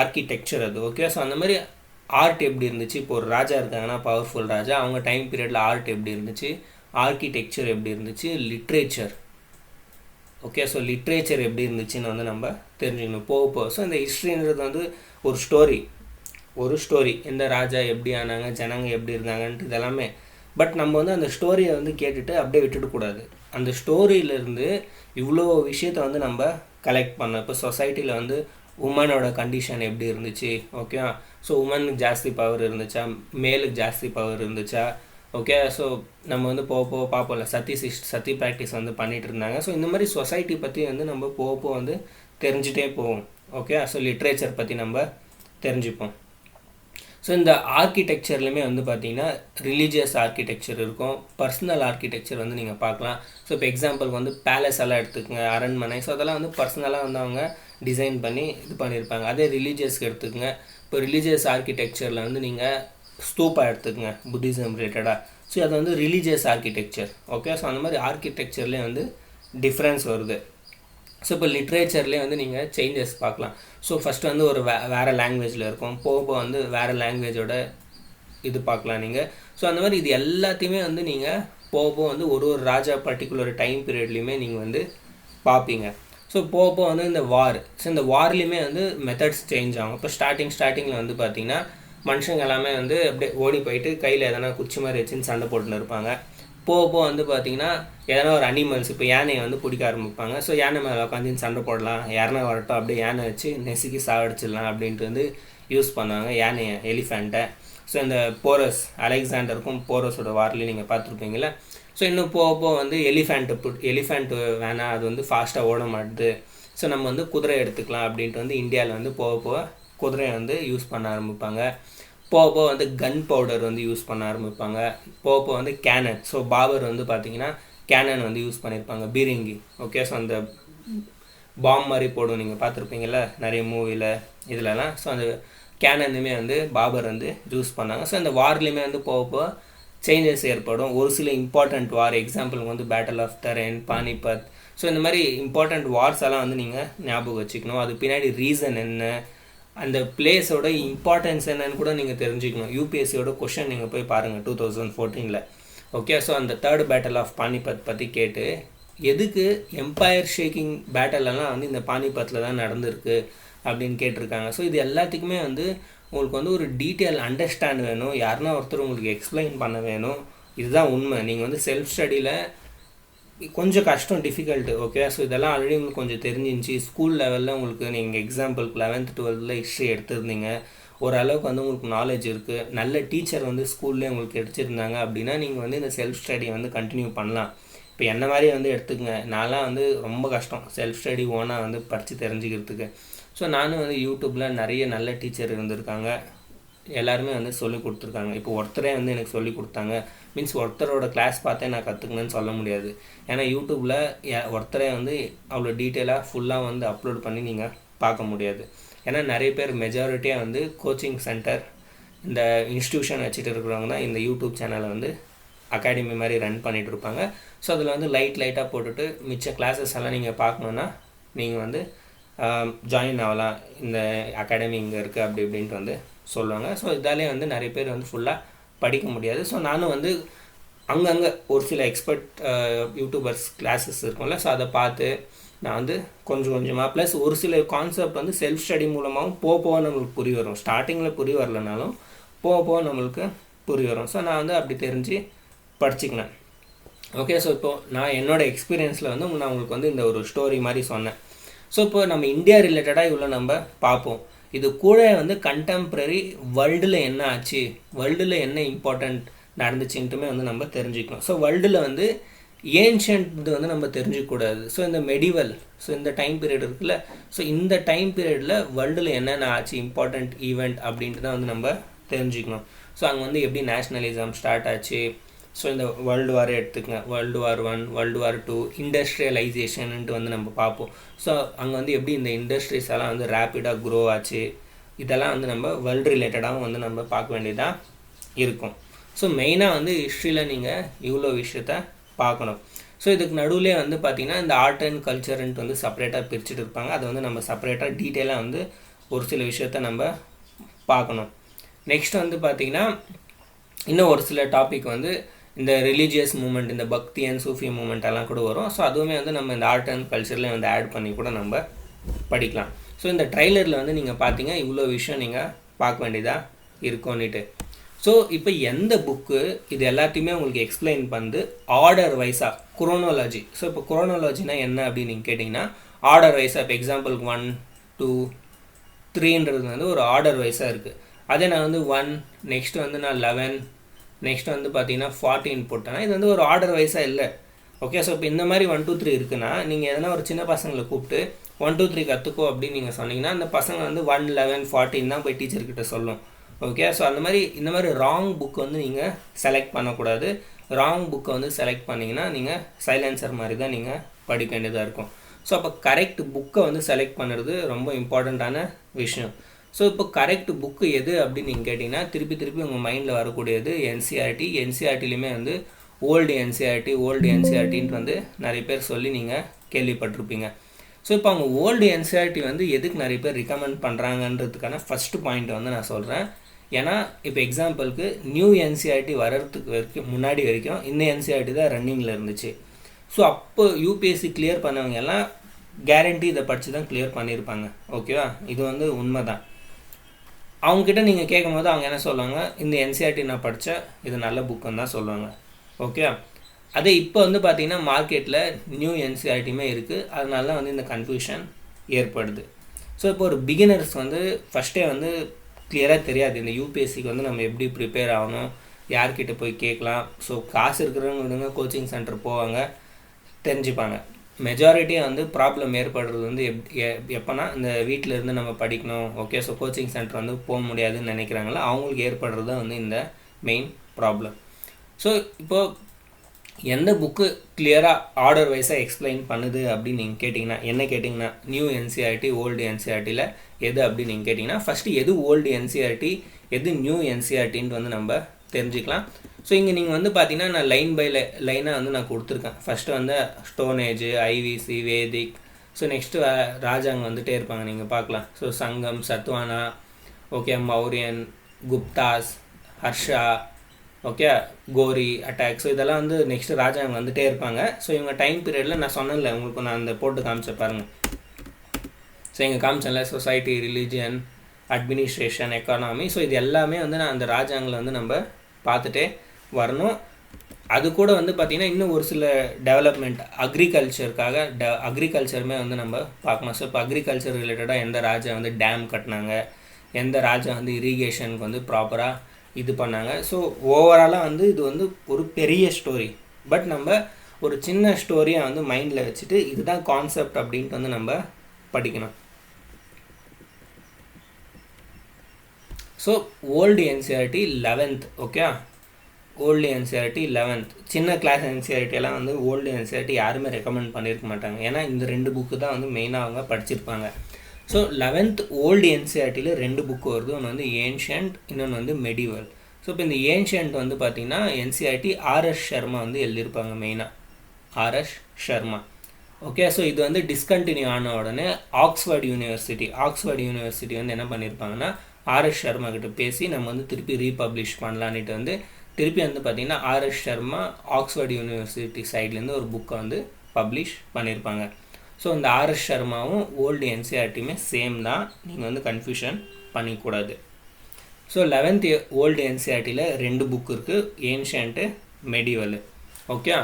ஆர்கிடெக்சர் அது. ஓகே, ஸோ அந்த மாதிரி ஆர்ட் எப்படி இருந்துச்சு. இப்போ ஒரு ராஜா இருக்காங்கன்னா பவர்ஃபுல் ராஜா, அவங்க டைம் பீரியடில் ஆர்ட் எப்படி இருந்துச்சு, ஆர்கிடெக்சர் எப்படி இருந்துச்சு, லிட்ரேச்சர். ஓகே, ஸோ லிட்ரேச்சர் எப்படி இருந்துச்சுன்னு வந்து நம்ம தெரிஞ்சுக்கணும் போக. ஸோ இந்த ஹிஸ்ட்ரின்றது வந்து ஒரு ஸ்டோரி எந்த ராஜா எப்படி ஆனாங்க, ஜனங்க எப்படி இருந்தாங்கன்ட்டு இதெல்லாமே. பட் நம்ம வந்து அந்த ஸ்டோரியை வந்து கேட்டுட்டு அப்படியே விட்டுடக்கூடாது. அந்த ஸ்டோரியிலேருந்து இவ்வளோ விஷயத்த வந்து நம்ம கலெக்ட் பண்ணோம். இப்போ சொசைட்டியில் வந்து உமனோட கண்டிஷன் எப்படி இருந்துச்சு. ஓகே, ஸோ உமனுக்கு ஜாஸ்தி பவர் இருந்துச்சா, மேலுக்கு ஜாஸ்தி பவர் இருந்துச்சா. ஓகே, ஸோ நம்ம வந்து போக பார்ப்போம்ல, சத்தி ப்ராக்டிஸ் வந்து பண்ணிகிட்டு இருந்தாங்க. ஸோ இந்த மாதிரி சொசைட்டி பற்றி வந்து நம்ம போக வந்து தெரிஞ்சுட்டே போவோம். ஓகே, ஸோ லிட்ரேச்சர் பற்றி நம்ம தெரிஞ்சுப்போம். ஸோ இந்த ஆர்கிடெக்சர்லையுமே வந்து பார்த்திங்கன்னா ரிலீஜியஸ் ஆர்கிடெக்சர் இருக்கும், பர்சனல் ஆர்கிடெக்சர் வந்து நீங்கள் பார்க்கலாம். ஸோ இப்போ எக்ஸாம்பிளுக்கு வந்து பேலஸ் எல்லாம் எடுத்துக்கங்க, அரண்மனை. ஸோ அதெல்லாம் வந்து பர்சனலாக வந்து அவங்க டிசைன் பண்ணி இது பண்ணியிருப்பாங்க. அதே ரிலீஜியஸ்க்கு எடுத்துக்கங்க. இப்போ ரிலீஜியஸ் ஆர்கிடெக்சரில் வந்து நீங்கள் ஸ்தூப்பா எடுத்துக்கங்க, புத்திசம் ரிலேட்டடாக. ஸோ அது வந்து ரிலீஜியஸ் ஆர்கிடெக்சர். ஓகே, ஸோ அந்த மாதிரி ஆர்கிடெக்சர்லேயே வந்து டிஃப்ரென்ஸ் வருது. ஸோ இப்போ லிட்ரேச்சர்லேயே வந்து நீங்கள் சேஞ்சஸ் பார்க்கலாம். ஸோ ஃபஸ்ட்டு வந்து ஒரு வேறு லாங்குவேஜில் இருக்கும், போக வந்து வேறு லாங்குவேஜோட இது பார்க்கலாம் நீங்கள். ஸோ அந்த மாதிரி இது எல்லாத்தையுமே வந்து நீங்கள் போக வந்து ஒரு ராஜா பர்டிகுலர் டைம் பீரியட்லேயுமே நீங்கள் வந்து பார்ப்பீங்க. ஸோ போக வந்து இந்த வார், ஸோ இந்த வார்லேயுமே வந்து மெத்தட்ஸ் சேஞ்ச் ஆகும். இப்போ ஸ்டார்டிங்கில் வந்து பார்த்திங்கன்னா மனுஷங்க எல்லாமே வந்து அப்படியே ஓடி போயிட்டு கையில் எதனா குச்சி மாதிரி வச்சுன்னு சண்டை போட்டுன்னு இருப்பாங்க. போக வந்து பார்த்திங்கன்னா எதனா ஒரு அனிமல்ஸ், இப்போ யானையை வந்து பிடிக்க ஆரம்பிப்பாங்க. ஸோ யானை மேலே உட்காந்து சண்டை போடலாம், யாருனா வரட்டும் அப்படியே யானை வச்சு நெசுக்கி சாவடிச்சிடலாம் அப்படின்ட்டு வந்து யூஸ் பண்ணுவாங்க யானையை, எலிஃபெண்ட்டை. ஸோ இந்த போரஸ், அலெக்சாண்டருக்கும் போரஸோட வார்லேயும் நீங்கள் பார்த்துருப்பீங்களே. ஸோ இன்னும் போக வந்து எலிஃபெண்ட் வேணாம், அது வந்து ஃபாஸ்ட்டாக ஓட மாட்டுது, ஸோ நம்ம வந்து குதிரை எடுத்துக்கலாம் அப்படின்ட்டு வந்து இந்தியாவில் வந்து போக குதிரையை வந்து யூஸ் பண்ண ஆரம்பிப்பாங்க. போக வந்து கன் பவுடர் வந்து யூஸ் பண்ண ஆரம்பிப்பாங்க. போக வந்து கேனன், ஸோ பாபர் வந்து பார்த்திங்கன்னா கேனன் வந்து யூஸ் பண்ணியிருப்பாங்க, பீரங்கி. ஓகே, ஸோ அந்த பாம் மாதிரி போடும், நீங்கள் பார்த்துருப்பீங்கள நிறைய மூவியில் இதிலலாம். ஸோ அந்த கேனனுமே வந்து பாபர் வந்து யூஸ் பண்ணாங்க. ஸோ அந்த வார்லேயுமே வந்து போக சேஞ்சஸ் ஏற்படும். ஒரு சில இம்பார்ட்டண்ட் வார், எக்ஸாம்பிளுக்கு வந்து பேட்டில் ஆஃப் தரேன், பானிபத், ஸோ இந்த மாதிரி இம்பார்ட்டண்ட் வார்ஸ் எல்லாம் வந்து நீங்கள் ஞாபகம் வச்சுக்கணும். அது பின்னாடி ரீசன் என்ன, அந்த பிளேஸோட இம்பார்ட்டன்ஸ் என்னன்னு கூட நீங்கள் தெரிஞ்சுக்கணும். யூபிஎஸ்சியோட கொஷின் நீங்கள் போய் பாருங்கள் 2014. ஓகே, ஸோ அந்த தேர்ட் பேட்டில் ஆஃப் பானிபத் பற்றி கேட்டு எதுக்கு எம்பையர் ஷேக்கிங் பேட்டலெல்லாம் வந்து இந்த பானிபத்தில் தான் நடந்திருக்கு அப்படின்னு கேட்டிருக்காங்க. ஸோ இது எல்லாத்துக்குமே வந்து உங்களுக்கு வந்து ஒரு டீட்டெயில் அண்டர்ஸ்டாண்ட் வேணும், யாருன்னா ஒருத்தர் உங்களுக்கு எக்ஸ்பிளைன் பண்ண வேணும். இதுதான் உண்மை. நீங்கள் வந்து செல்ஃப் ஸ்டடியில் கொஞ்சம் கஷ்டம், டிஃபிகல்ட்டு. ஓகே, ஸோ இதெல்லாம் ஆல்ரெடி உங்களுக்கு கொஞ்சம் தெரிஞ்சிருந்துச்சி. ஸ்கூல் லெவலில் உங்களுக்கு நீங்கள் எக்ஸாம்பிளுக்கு 11th 12th ஹிஸ்ட்ரி எடுத்திருந்தீங்க, ஓரளவுக்கு வந்து உங்களுக்கு நாலேஜ் இருக்குது, நல்ல டீச்சர் வந்து ஸ்கூல்லேயே உங்களுக்கு எடுத்திருந்தாங்க அப்படின்னா நீங்கள் வந்து இந்த செல்ஃப் ஸ்டடியை வந்து கண்டினியூ பண்ணலாம். இப்போ என்ன மாதிரி வந்து எடுத்துக்கங்க, நான்லாம் வந்து ரொம்ப கஷ்டம் செல்ஃப் ஸ்டடி ஓனாக வந்து படித்து தெரிஞ்சுக்கிறதுக்கு. ஸோ நானும் வந்து யூடியூப்பில் நிறைய நல்ல டீச்சர் இருந்திருக்காங்க, எல்லாருமே வந்து சொல்லி கொடுத்துருக்காங்க. இப்போ ஒருத்தரே வந்து எனக்கு சொல்லி கொடுத்தாங்க மீன்ஸ் ஒருத்தரோட கிளாஸ் பார்த்தே நான் கற்றுக்கணுன்னு சொல்ல முடியாது. ஏன்னா யூடியூப்பில் ஒருத்தரே வந்து அவ்வளோ டீட்டெயிலாக ஃபுல்லாக வந்து அப்லோட் பண்ணி நீங்கள் பார்க்க முடியாது. ஏன்னா நிறைய பேர் மெஜாரிட்டியாக வந்து கோச்சிங் சென்டர், இந்த இன்ஸ்டியூஷன் வச்சுட்டு இருக்கிறவங்க தான் இந்த யூடியூப் சேனலை வந்து அகாடமி மாதிரி ரன் பண்ணிகிட்டு இருப்பாங்க. ஸோ அதில் வந்து லைட்டாக போட்டுட்டு மிச்ச கிளாஸஸ் எல்லாம் நீங்கள் பார்க்கணுன்னா நீங்கள் வந்து ஜாயின் ஆகலாம், இந்த அகாடமி இங்கே இருக்குது அப்படி இப்படின்ட்டு வந்து சொல்லுவாங்க. ஸோ இதாலே வந்து நிறைய பேர் வந்து ஃபுல்லாக படிக்க முடியாது. ஸோ நானும் வந்து அங்கங்கே ஒரு சில எக்ஸ்பர்ட் யூடியூபர்ஸ் கிளாஸஸ் இருக்கும்ல, ஸோ அதை பார்த்து நான் வந்து கொஞ்சம் கொஞ்சமாக ப்ளஸ் ஒரு சில கான்செப்ட் வந்து செல்ஃப் ஸ்டடி மூலமாகவும் போக நம்மளுக்கு புரிய வரும். ஸ்டார்டிங்கில் புரிய வரலனாலும் போக நம்மளுக்கு புரிய வரும். ஸோ நான் வந்து அப்படி தெரிஞ்சு படிச்சுக்கினேன். ஓகே, ஸோ இப்போது நான் என்னோடய எக்ஸ்பீரியன்ஸில் வந்து நான் உங்களுக்கு வந்து இந்த ஒரு ஸ்டோரி மாதிரி சொன்னேன். ஸோ இப்போ நம்ம இந்தியா ரிலேட்டடாக இவ்வளோ நம்ம பார்ப்போம். இது கூட வந்து கண்டெம்ப்ரரி வேர்ல்டில் என்ன ஆச்சு, வேர்ல்டில் என்ன இம்பார்ட்டண்ட் நடந்துச்சுன்ட்டுமே வந்து நம்ம தெரிஞ்சுக்கணும். ஸோ வேர்ல்டில் வந்து ஏன்ஷியன்ட் இது வந்து நம்ம தெரிஞ்சிக்கக்கூடாது. ஸோ இந்த மெடிவல், ஸோ இந்த டைம் பீரியட் இருக்குல்ல, ஸோ இந்த டைம் பீரியடில் வேர்ல்டில் என்னென்ன ஆச்சு இம்பார்ட்டண்ட் ஈவெண்ட் அப்படின்ட்டு தான் வந்து நம்ம தெரிஞ்சுக்கணும். ஸோ அங்கே வந்து எப்படி நேஷ்னலிசம் ஸ்டார்ட் ஆச்சு, ஸோ இந்த வேர்ல்டு வாரே எடுத்துக்கங்க, வேர்ல்டு வார் 1, வேர்ல்டு வார் 2, இண்டஸ்ட்ரியலைசேஷன்ட்டு வந்து நம்ம பார்ப்போம். ஸோ அங்கே வந்து எப்படி இந்த இண்டஸ்ட்ரீஸ் எல்லாம் வந்து ரேப்பிடாக க்ரோ ஆச்சு, இதெல்லாம் வந்து நம்ம வேர்ல்டு ரிலேட்டடாகவும் வந்து நம்ம பார்க்க வேண்டியதாக இருக்கும். ஸோ மெயினாக வந்து ஹிஸ்ட்ரியில் நீங்கள் இவ்வளோ விஷயத்த பார்க்கணும். ஸோ இதுக்கு நடுவில் வந்து பார்த்திங்கன்னா இந்த ஆர்ட் அண்ட் கல்ச்சர்ன்ட்டு வந்து செப்பரேட்டாக பிரிச்சுட்டு இருப்பாங்க. அதை வந்து நம்ம செப்பரேட்டாக டீட்டெயிலாக வந்து ஒரு சில விஷயத்த நம்ம பார்க்கணும். நெக்ஸ்ட் வந்து பார்த்திங்கன்னா இன்னும் ஒரு சில டாபிக் வந்து இந்த ரிலீஜியஸ் மூமெண்ட், இந்த பக்தி அண்ட் சூஃபி மூமெண்ட் எல்லாம் கூட வரும். ஸோ அதுவுமே வந்து நம்ம இந்த ஆர்ட் அண்ட் கல்ச்சரில் வந்து ஆட் பண்ணி கூட நம்ம படிக்கலாம். ஸோ இந்த ட்ரைலரில் வந்து நீங்கள் பார்த்தீங்க இவ்வளோ விஷயம் நீங்கள் பார்க்க வேண்டியதாக இருக்கும்னுட்டு. ஸோ இப்போ எந்த புக்கு இது எல்லாத்தையுமே உங்களுக்கு எக்ஸ்பிளைன் பண்ணி ஆர்டர் வைஸாக குரோனாலஜி. ஸோ இப்போ குரோனாலஜினா என்ன அப்படின்னு நீங்கள் கேட்டிங்கன்னா ஆர்டர் வைஸாக, இப்போ எக்ஸாம்பிளுக்கு 1, 2, 3ன்றது வந்து ஒரு ஆர்டர் வைஸாக இருக்குது. அதே நான் வந்து 1, நெக்ஸ்ட் வந்து நான் 11, நெக்ஸ்ட் வந்து பார்த்தீங்கன்னா 14 போட்டேன்னா இது வந்து ஒரு ஆர்டர் வைஸாக இல்லை. ஓகே, ஸோ இப்போ இந்த மாதிரி 1, 2, 3 இருக்குன்னா நீங்கள் எதனா ஒரு சின்ன பசங்களை கூப்பிட்டு 1, 2, 3 கற்றுக்கோ அப்படின்னு நீங்கள் சொன்னீங்கன்னா அந்த பசங்க வந்து 1, 11, 14 தான் போய் டீச்சர்கிட்ட சொல்லும். ஓகே, ஸோ அந்த மாதிரி இந்த மாதிரி ராங் புக் வந்து நீங்கள் செலக்ட் பண்ணக்கூடாது. ராங் புக்கை வந்து செலக்ட் பண்ணிங்கன்னா நீங்கள் சைலன்சர் மாதிரி தான் நீங்கள் படிக்க வேண்டியதாக இருக்கும். ஸோ அப்போ கரெக்ட் புக்கை வந்து செலக்ட் பண்ணுறது ரொம்ப இம்பார்ட்டண்ட்டான விஷயம். ஸோ இப்போ கரெக்ட் புக்கு எது அப்படின்னு நீங்கள் கேட்டிங்கன்னா திருப்பி உங்கள் மைண்டில் வரக்கூடியது என்சிஆர்டி. என்சிஆர்டிலையுமே வந்து ஓல்டு என்சிஆர்டின்ட்டு வந்து நிறைய பேர் சொல்லி நீங்கள் கேள்விப்பட்டிருப்பீங்க. ஸோ இப்போ அவங்க ஓல்டு என்சிஆர்டி வந்து எதுக்கு நிறைய பேர் ரிகமெண்ட் பண்ணுறாங்கன்றதுக்கான ஃபஸ்ட்டு பாயிண்ட் வந்து நான் சொல்கிறேன். ஏன்னா இப்போ எக்ஸாம்பிளுக்கு நியூ என்சிஆர்டி வர்றதுக்கு முன்னாடி வரைக்கும் இந்த என்சிஆர்டி தான் ரன்னிங்கில் இருந்துச்சு. ஸோ அப்போ யூபிஎஸ்சி கிளியர் பண்ணவங்க எல்லாம் கேரண்டி இதை படித்து தான் கிளியர் பண்ணியிருப்பாங்க. ஓகேவா, இது வந்து உண்மை தான். அவங்கக்கிட்ட நீங்கள் கேட்கும் போது அவங்க என்ன சொல்லுவாங்க, இந்த என்சிஆர்டி நான் படித்தேன், இது நல்ல புக்குன்னு தான் சொல்லுவாங்க. ஓகே, அதே இப்போ வந்து பார்த்திங்கன்னா மார்க்கெட்டில் நியூ என்சிஆர்டியுமே இருக்குது. அதனால தான் வந்து இந்த கன்ஃபியூஷன் ஏற்படுது. ஸோ இப்போ ஒரு பிகினர்ஸ் வந்து ஃபஸ்ட்டே வந்து கிளியராக தெரியாது இந்த யூபிஎஸ்சிக்கு வந்து நம்ம எப்படி ப்ரிப்பேர் ஆகணும், யார்கிட்ட போய் கேட்கலாம். ஸோ காசு இருக்கிறவங்க விடுங்க, கோச்சிங் சென்டர் போவாங்க, தெரிஞ்சுப்பாங்க. மெஜாரிட்டியாக வந்து ப்ராப்ளம் ஏற்படுறது வந்து எப்போனா இந்த வீட்டில் இருந்து நம்ம படிக்கணும். ஓகே, ஸோ கோச்சிங் சென்டர் வந்து போக முடியாதுன்னு நினைக்கிறாங்களா, அவங்களுக்கு ஏற்படுறது தான் வந்து இந்த மெயின் ப்ராப்ளம். ஸோ இப்போது எந்த புக்கு கிளியராக ஆர்டர் வைஸாக எக்ஸ்பிளைன் பண்ணுது அப்படின்னு நீங்கள் கேட்டிங்கன்னா, என்ன கேட்டிங்கன்னா நியூ என்சிஆர்டி ஓல்டு என்சிஆர்டியில் எது அப்படின்னு நீங்கள் கேட்டிங்கன்னா ஃபஸ்ட்டு எது ஓல்டு என்சிஆர்டி எது நியூ என்சிஆர்டின்ட்டு வந்து நம்ம தெரிஞ்சுக்கலாம். ஸோ இங்கே நீங்கள் வந்து பார்த்தீங்கன்னா நான் லைன் பை லைனாக வந்து நான் கொடுத்துருக்கேன். ஃபஸ்ட்டு வந்து ஸ்டோன் ஏஜ், ஐவிசி, வேதிக், ஸோ நெக்ஸ்ட்டு ராஜாங்க வந்துகிட்டே இருப்பாங்க, நீங்கள் பார்க்கலாம். ஸோ சங்கம், சத்வானா, ஓகே, மௌரியன், குப்தாஸ், ஹர்ஷா, ஓகே, கோரி, அட்டாக். ஸோ இதெல்லாம் வந்து நெக்ஸ்ட்டு ராஜாங்க வந்துகிட்டே இருப்பாங்க. ஸோ இவங்க டைம் பீரியடில் நான் சொன்னேன்ல உங்களுக்கு, நான் அந்த போட்டு காமிச்ச பாருங்கள். ஸோ இங்கே காமிச்சேன்ல society, religion, administration, economy. So இது எல்லாமே வந்து நான் அந்த ராஜாங்களை வந்து நம்ம பார்த்துட்டே வரணும். அது கூட வந்து பார்த்திங்கன்னா இன்னும் ஒரு சில டெவலப்மெண்ட் அக்ரிகல்ச்சருக்காக அக்ரிகல்ச்சருமே வந்து நம்ம பார்க்கணும். ஸோ இப்போ அக்ரிகல்ச்சர் ரிலேட்டடாக எந்த ராஜா வந்து டேம் கட்டினாங்க, எந்த ராஜா வந்து இரிகேஷனுக்கு வந்து ப்ராப்பராக இது பண்ணாங்க. ஸோ ஓவராலாக வந்து இது வந்து ஒரு பெரிய ஸ்டோரி. பட் நம்ம ஒரு சின்ன ஸ்டோரியை வந்து மைண்டில் வச்சுட்டு இதுதான் கான்செப்ட் அப்படின்ட்டு வந்து நம்ம படிக்கணும். So old NCERT 11th, okay, old NCERT 11th. சின்ன கிளாஸ் என்சிஆர்டியெல்லாம் வந்து ஓல்டு என்சிஆர்டி யாருமே ரெக்கமெண்ட் பண்ணியிருக்க மாட்டாங்க. ஏன்னா இந்த 2 புக்கு தான் வந்து மெயினாக அவங்க படிச்சிருப்பாங்க. ஸோ 11th ஓல்டு என்சிஆர்டியில் 2 புக்கு வருது. ஒன்று வந்து ஏன்ஷியன்ட், இன்னொன்று வந்து மெடிவல். ஸோ இப்போ இந்த ஏன்ஷியன்ட் வந்து பார்த்திங்கன்னா என்சிஆர்டி ஆர்எஸ் சர்மா வந்து எழுதியிருப்பாங்க மெயினாக, ஆர்எஸ் சர்மா. ஓகே, ஸோ இது வந்து டிஸ்கண்டினியூ ஆன உடனே ஆக்ஸ்ஃபோர்ட் யூனிவர்சிட்டி வந்து என்ன பண்ணியிருப்பாங்கன்னா ஆர்எஸ் சர்மா கிட்ட பேசி நம்ம வந்து திருப்பி ரீபப்ளிஷ் பண்ணலான்ட்டு வந்து திருப்பி வந்து பார்த்திங்கன்னா ஆர்எஸ் சர்மா ஆக்ஸ்ஃபோர்ட் யூனிவர்சிட்டி சைட்லேருந்து ஒரு புக்கை வந்து பப்ளிஷ் பண்ணியிருப்பாங்க. ஸோ இந்த ஆர்எஸ் சர்மாவும் ஓல்டு என்சிஆர்டியுமே சேம் தான், நீங்கள் வந்து கன்ஃபியூஷன் பண்ணிக்கூடாது. ஸோ 11th ஓல்டு என்சிஆர்டியில் 2 புக் இருக்குது, ancient, medieval. Okay,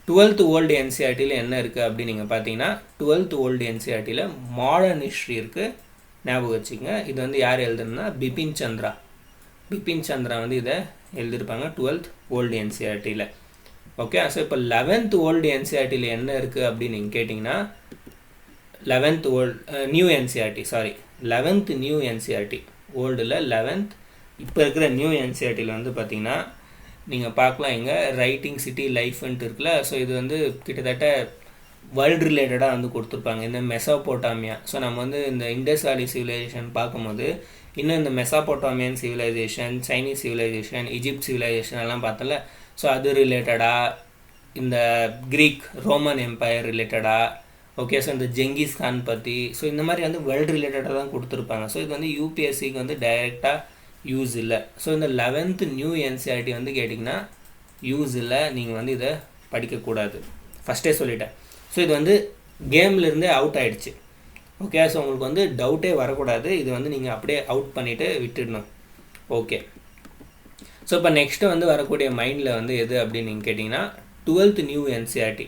12th old என்சிஆர்டியில் என்ன இருக்குது அப்படின்னு நீங்கள் பார்த்தீங்கன்னா 12th ஓல்டு என்சிஆர்டியில் மாடர்ன் ஹிஸ்ட்ரி இருக்குது, ஞாபகம் வச்சுக்கோங்க. இது வந்து யார் எழுதுனா பிபின் சந்திரா வந்து இதை எழுதியிருப்பாங்க 12th ஓல்டு என்சிஆர்டியில். ஓகே, ஸோ இப்போ 11th ஓல்டு என்சிஆர்டியில் என்ன இருக்குது அப்படின்னு நீங்கள் கேட்டிங்கன்னா 11th new NCERT, 11th new NCERT, ஓல்டில் 11th இப்போ இருக்கிற நியூ என்சிஆர்டியில் வந்து பார்த்திங்கன்னா நீங்கள் பார்க்கலாம் இங்கே ரைட்டிங் சிட்டி லைஃப்ன்ட்டு இருக்குல்ல. ஸோ இது வந்து கிட்டத்தட்ட வேர்ல்டு ரிலேட்டடாக வந்து கொடுத்துருப்பாங்க. இந்த மெசோபோட்டாமியா, ஸோ நம்ம வந்து இந்த இண்டஸ் வேலி சிவிலைசேஷன் பார்க்கும்போது இன்னும் இந்த Mesopotamian civilisation, Chinese civilisation, Egypt civilisation எல்லாம் பார்த்தல. ஸோ அது ரிலேட்டடாக இந்த க்ரீக் ரோமன் எம்பையர் ரிலேட்டடாக, ஓகே, ஸோ இந்த ஜெங்கிஸ் கான் பற்றி, ஸோ இந்த மாதிரி வந்து வேர்ல்டு ரிலேட்டடாக தான் கொடுத்துருப்பாங்க. ஸோ இது வந்து யூபிஎஸ்சிக்கு வந்து டைரெக்டாக யூஸ் இல்லை. ஸோ இந்த 11th நியூ என்சிஆர்டி வந்து கேட்டிங்கன்னா யூஸ் இல்லை, நீங்கள் வந்து இதை படிக்கக்கூடாது, ஃபஸ்ட்டே சொல்லிட்டேன். ஸோ இது வந்து கேம்லேருந்தே அவுட் ஆகிடுச்சு. ஓகே, ஸோ உங்களுக்கு வந்து டவுட்டே வரக்கூடாது, இது வந்து நீங்கள் அப்படியே அவுட் பண்ணிவிட்டு விட்டுடணும். ஓகே, ஸோ இப்போ நெக்ஸ்ட்டு வந்து வரக்கூடிய மைண்டில் வந்து எது அப்படின்னு நீங்கள் கேட்டிங்கன்னா 12th new NCERT.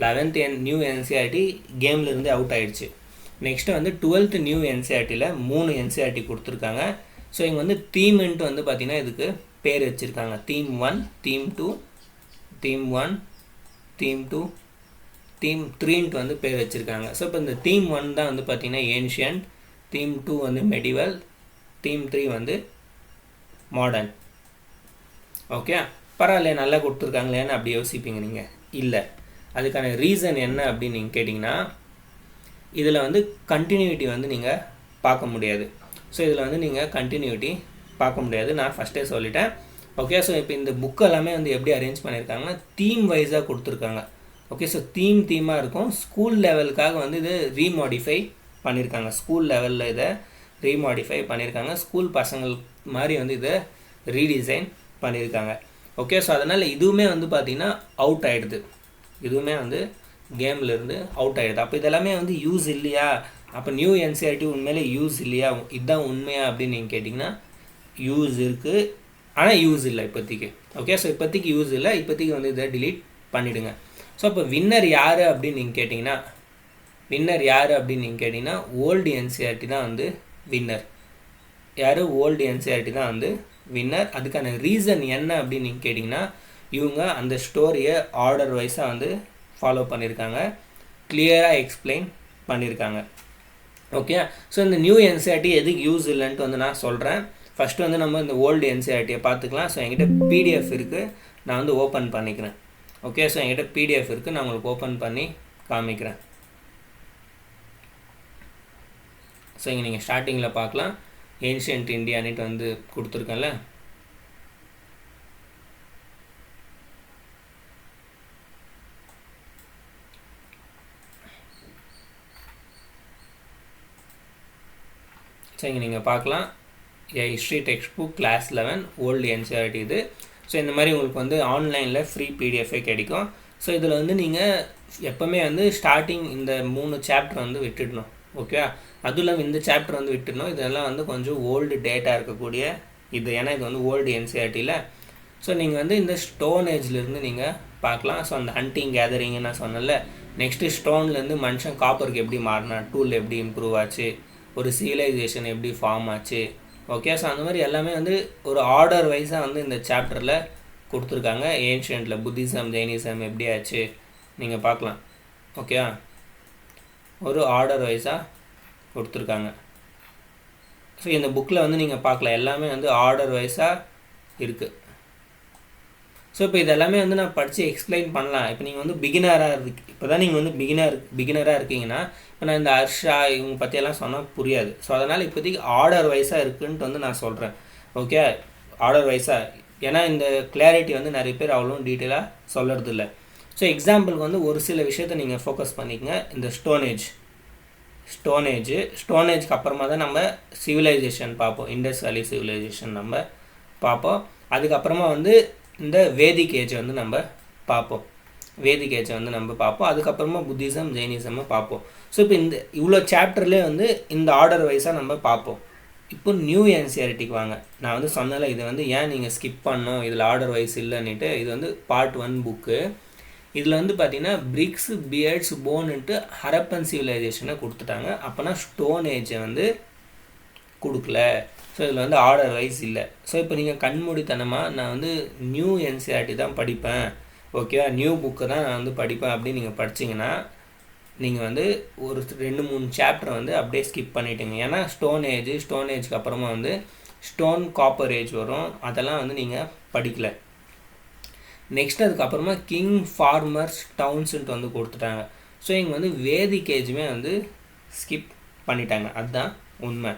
11th new NCERT கேம்லேருந்து அவுட் ஆகிடுச்சு. நெக்ஸ்ட்டு வந்து 12th நியூ என்சிஆர்டியில் 3 என்சிஆர்டி கொடுத்துருக்காங்க. ஸோ இங்கே வந்து தீம்ன்ட்டு வந்து பார்த்திங்கன்னா இதுக்கு பேர் வச்சுருக்காங்க. Theme 1, theme 2, theme 1, theme 2, theme 3ன்ட்டு வந்து பேர் வச்சுருக்காங்க. ஸோ இப்போ இந்த தீம் 1 தான் வந்து பார்த்திங்கன்னா ஏன்ஷியன்ட், தீம் 2 வந்து மெடிவல், தீம் 3 வந்து மாடர்ன். ஓகே, பரவாயில்ல, நல்லா கொடுத்துருக்காங்களேன்னு அப்படி யோசிப்பீங்க நீங்கள். இல்லை, அதுக்கான ரீசன் என்ன அப்படின்னு நீங்கள் கேட்டிங்கன்னா இதில் வந்து கண்டினியூட்டி வந்து நீங்கள் பார்க்க முடியாது. ஸோ இதில் வந்து நீங்கள் கண்டினியூட்டி பார்க்க முடியாது, நான் ஃபஸ்ட்டே சொல்லிட்டேன். ஓகே, ஸோ இப்போ இந்த புக் எல்லாமே வந்து எப்படி அரேஞ்ச் பண்ணியிருக்காங்கன்னா தீம் வைஸாக கொடுத்துருக்காங்க. ஓகே, ஸோ தீமாக இருக்கும். ஸ்கூல் லெவலுக்காக வந்து இது ரீமாடிஃபை பண்ணியிருக்காங்க, ஸ்கூல் லெவலில் இதை ரீமாடிஃபை பண்ணியிருக்காங்க, ஸ்கூல் பசங்கள் மாதிரி வந்து இதை ரீடிசைன் பண்ணியிருக்காங்க. ஓகே, ஸோ அதனால் இதுவுமே வந்து பார்த்திங்கன்னா அவுட் ஆகிடுது, இதுவுமே வந்து கேம்லேருந்து அவுட் ஆகிடுது. அப்போ இதெல்லாமே வந்து யூஸ் இல்லையா, அப்போ நியூ என்சிஆர்டி உண்மையிலே யூஸ் இல்லையா, இதுதான் உண்மையா அப்படின்னு நீங்கள் கேட்டிங்கன்னா யூஸ் இருக்குது, ஆனால் யூஸ் இல்லை இப்போதைக்கு. ஓகே, ஸோ இப்போதைக்கு யூஸ் இல்லை, இப்போதைக்கு வந்து இதை டிலீட் பண்ணிவிடுங்க. ஸோ அப்போ வின்னர் யார் அப்படின்னு நீங்கள் கேட்டிங்கன்னா ஓல்டு என்சிஆர்டி தான் வந்து வின்னர். யார்? ஓல்டு என்சிஆர்டி தான் வந்து வின்னர். அதுக்கான ரீசன் என்ன அப்படின்னு நீங்கள் கேட்டிங்கன்னா இவங்க அந்த ஸ்டோரியை ஆர்டர் வைஸாக வந்து ஃபாலோ பண்ணியிருக்காங்க, கிளியராக எக்ஸ்பிளைன் பண்ணியிருக்காங்க. ஓகே, ஸோ இந்த நியூ என்சிஆர்டி எதுக்கு யூஸ் இல்லைன்ட்டு வந்து நான் சொல்கிறேன். ஃபஸ்ட்டு வந்து நம்ம இந்த ஓல்டு என்சிஆர்டியை பார்த்துக்கலாம். ஸோ என்கிட்ட பிடிஎஃப் இருக்குது, நான் வந்து ஓப்பன் பண்ணிக்கிறேன். ஓகே, ஸோ என்கிட்ட பிடிஎஃப் இருக்குது, நான் உங்களுக்கு ஓப்பன் பண்ணி காமிக்கிறேன். ஸோ இங்கே நீங்கள் ஸ்டார்டிங்கில் பார்க்கலாம். ஏன்ஷியன்ட் இந்தியான்ட்டு வந்து கொடுத்துருக்கேன்ல. சரிங்க, நீங்கள் பார்க்கலாம். History text book class 11 old NCERT இது. ஸோ இந்த மாதிரி உங்களுக்கு வந்து ஆன்லைனில் ஃப்ரீ பிடிஎஃபே கிடைக்கும். ஸோ இதில் வந்து நீங்கள் எப்போவுமே வந்து ஸ்டார்டிங் இந்த 3 சாப்டர் வந்து விட்டுடணும். ஓகே, அதுவும் இல்லாமல் இந்த சாப்டர் வந்து விட்டுடணும். இதெல்லாம் வந்து கொஞ்சம் ஓல்டு டேட்டா இருக்கக்கூடிய இது, ஏன்னா இது வந்து ஓல்டு என்சிஆர்டியில். ஸோ நீங்கள் வந்து இந்த ஸ்டோன் ஏஜ்லேருந்து நீங்கள் பார்க்கலாம். ஸோ அந்த ஹண்டிங் கேதரிங்கு நான் சொன்னல. நெக்ஸ்ட்டு ஸ்டோன்லேருந்து மனுஷன் காப்பருக்கு எப்படி மாறினா, டூல் எப்படி இம்ப்ரூவ் ஆச்சு, ஒரு சிவிலைசேஷன் எப்படி ஃபார்ம் ஆச்சு. ஓகே, ஸோ அந்த மாதிரி எல்லாமே வந்து ஒரு ஆர்டர் வைஸாக வந்து இந்த சாப்டரில் கொடுத்துருக்காங்க. ஏன்ஷியன்ட்டில் புத்திசம் ஜெயினிசம் எப்படி ஆச்சு நீங்கள் பார்க்கலாம். ஓகே, ஒரு ஆர்டர் வைஸாக கொடுத்துருக்காங்க. ஸோ இந்த புக்கில் வந்து நீங்கள் பார்க்கலாம், எல்லாமே வந்து ஆர்டர் வைஸாக இருக்குது. ஸோ இப்போ இதெல்லாமே வந்து நான் படித்து எக்ஸ்பிளைன் பண்ணலாம். இப்போ நீங்கள் வந்து பிகினராக இப்போ தான் நீங்கள் வந்து பிகினராக இருக்கீங்கன்னா, இப்போ நான் இந்த ஹர்ஷா இவங்க பற்றியெல்லாம் சொன்னால் புரியாது. ஸோ அதனால் இப்போதைக்கு ஆர்டர் வைஸாக இருக்குன்ட்டு வந்து நான் சொல்கிறேன். ஓகே, ஆர்டர் வைஸாக, ஏன்னா இந்த கிளாரிட்டி வந்து நிறைய பேர் அவ்வளோ டீட்டெயிலாக சொல்கிறதில்ல. ஸோ எக்ஸாம்பிளுக்கு வந்து ஒரு சில விஷயத்தை நீங்கள் ஃபோக்கஸ் பண்ணிக்கங்க. இந்த ஸ்டோனேஜ்க்கு அப்புறமா தான் நம்ம சிவிலைசேஷன் பார்ப்போம். இண்டஸ் வேலி சிவிலைசேஷன் நம்ம பார்ப்போம். அதுக்கப்புறமா வந்து இந்த வேதிக் ஏஜை வந்து நம்ம பார்ப்போம். அதுக்கப்புறமா புத்திசம் ஜெயினிசம் பார்ப்போம். ஸோ இப்போ இந்த இவ்வளோ சாப்டர்லேயே வந்து இந்த ஆர்டர் வைஸாக நம்ம பார்ப்போம். இப்போ நியூ என்சிஆர்டிக்கு வாங்க. நான் வந்து சொன்னல, இது வந்து ஏன் நீங்கள் ஸ்கிப் பண்ணோம், இதில் ஆர்டர் வைஸ் இல்லைன்னுட்டு. இது வந்து பார்ட் 1 புக்கு. இதில் வந்து பார்த்தீங்கன்னா பிரிக்ஸ், பியர்ட்ஸ், போன்னுட்டு ஹரப்பன் சிவிலைசேஷனை கொடுத்துட்டாங்க. அப்போனா ஸ்டோன் ஏஜை வந்து கொடுக்கல. ஸோ இதில் வந்து ஆர்டர் வைஸ் இல்லை. ஸோ இப்போ நீங்கள் கண்மூடித்தனமாக நான் வந்து நியூ என்சிஆர்டி தான் படிப்பேன், ஓகேவா, நியூ புக்கு தான் நான் வந்து படிப்பேன் அப்படின்னு நீங்கள் படிச்சிங்கன்னா நீங்கள் வந்து ஒரு 2-3 சாப்டர் வந்து அப்படியே ஸ்கிப் பண்ணிட்டீங்க. ஏன்னா ஸ்டோன் ஏஜுக்கு அப்புறமா வந்து ஸ்டோன் காப்பர் ஏஜ் வரும். அதெல்லாம் வந்து நீங்கள் படிக்கலை. நெக்ஸ்ட் அதுக்கப்புறமா கிங், ஃபார்மர்ஸ், டவுன்ஸுன்ட்டு வந்து கொடுத்துட்டாங்க. ஸோ இங்கே வந்து வேதிக் ஏஜுமே வந்து ஸ்கிப் பண்ணிட்டாங்க. அதுதான் உண்மை.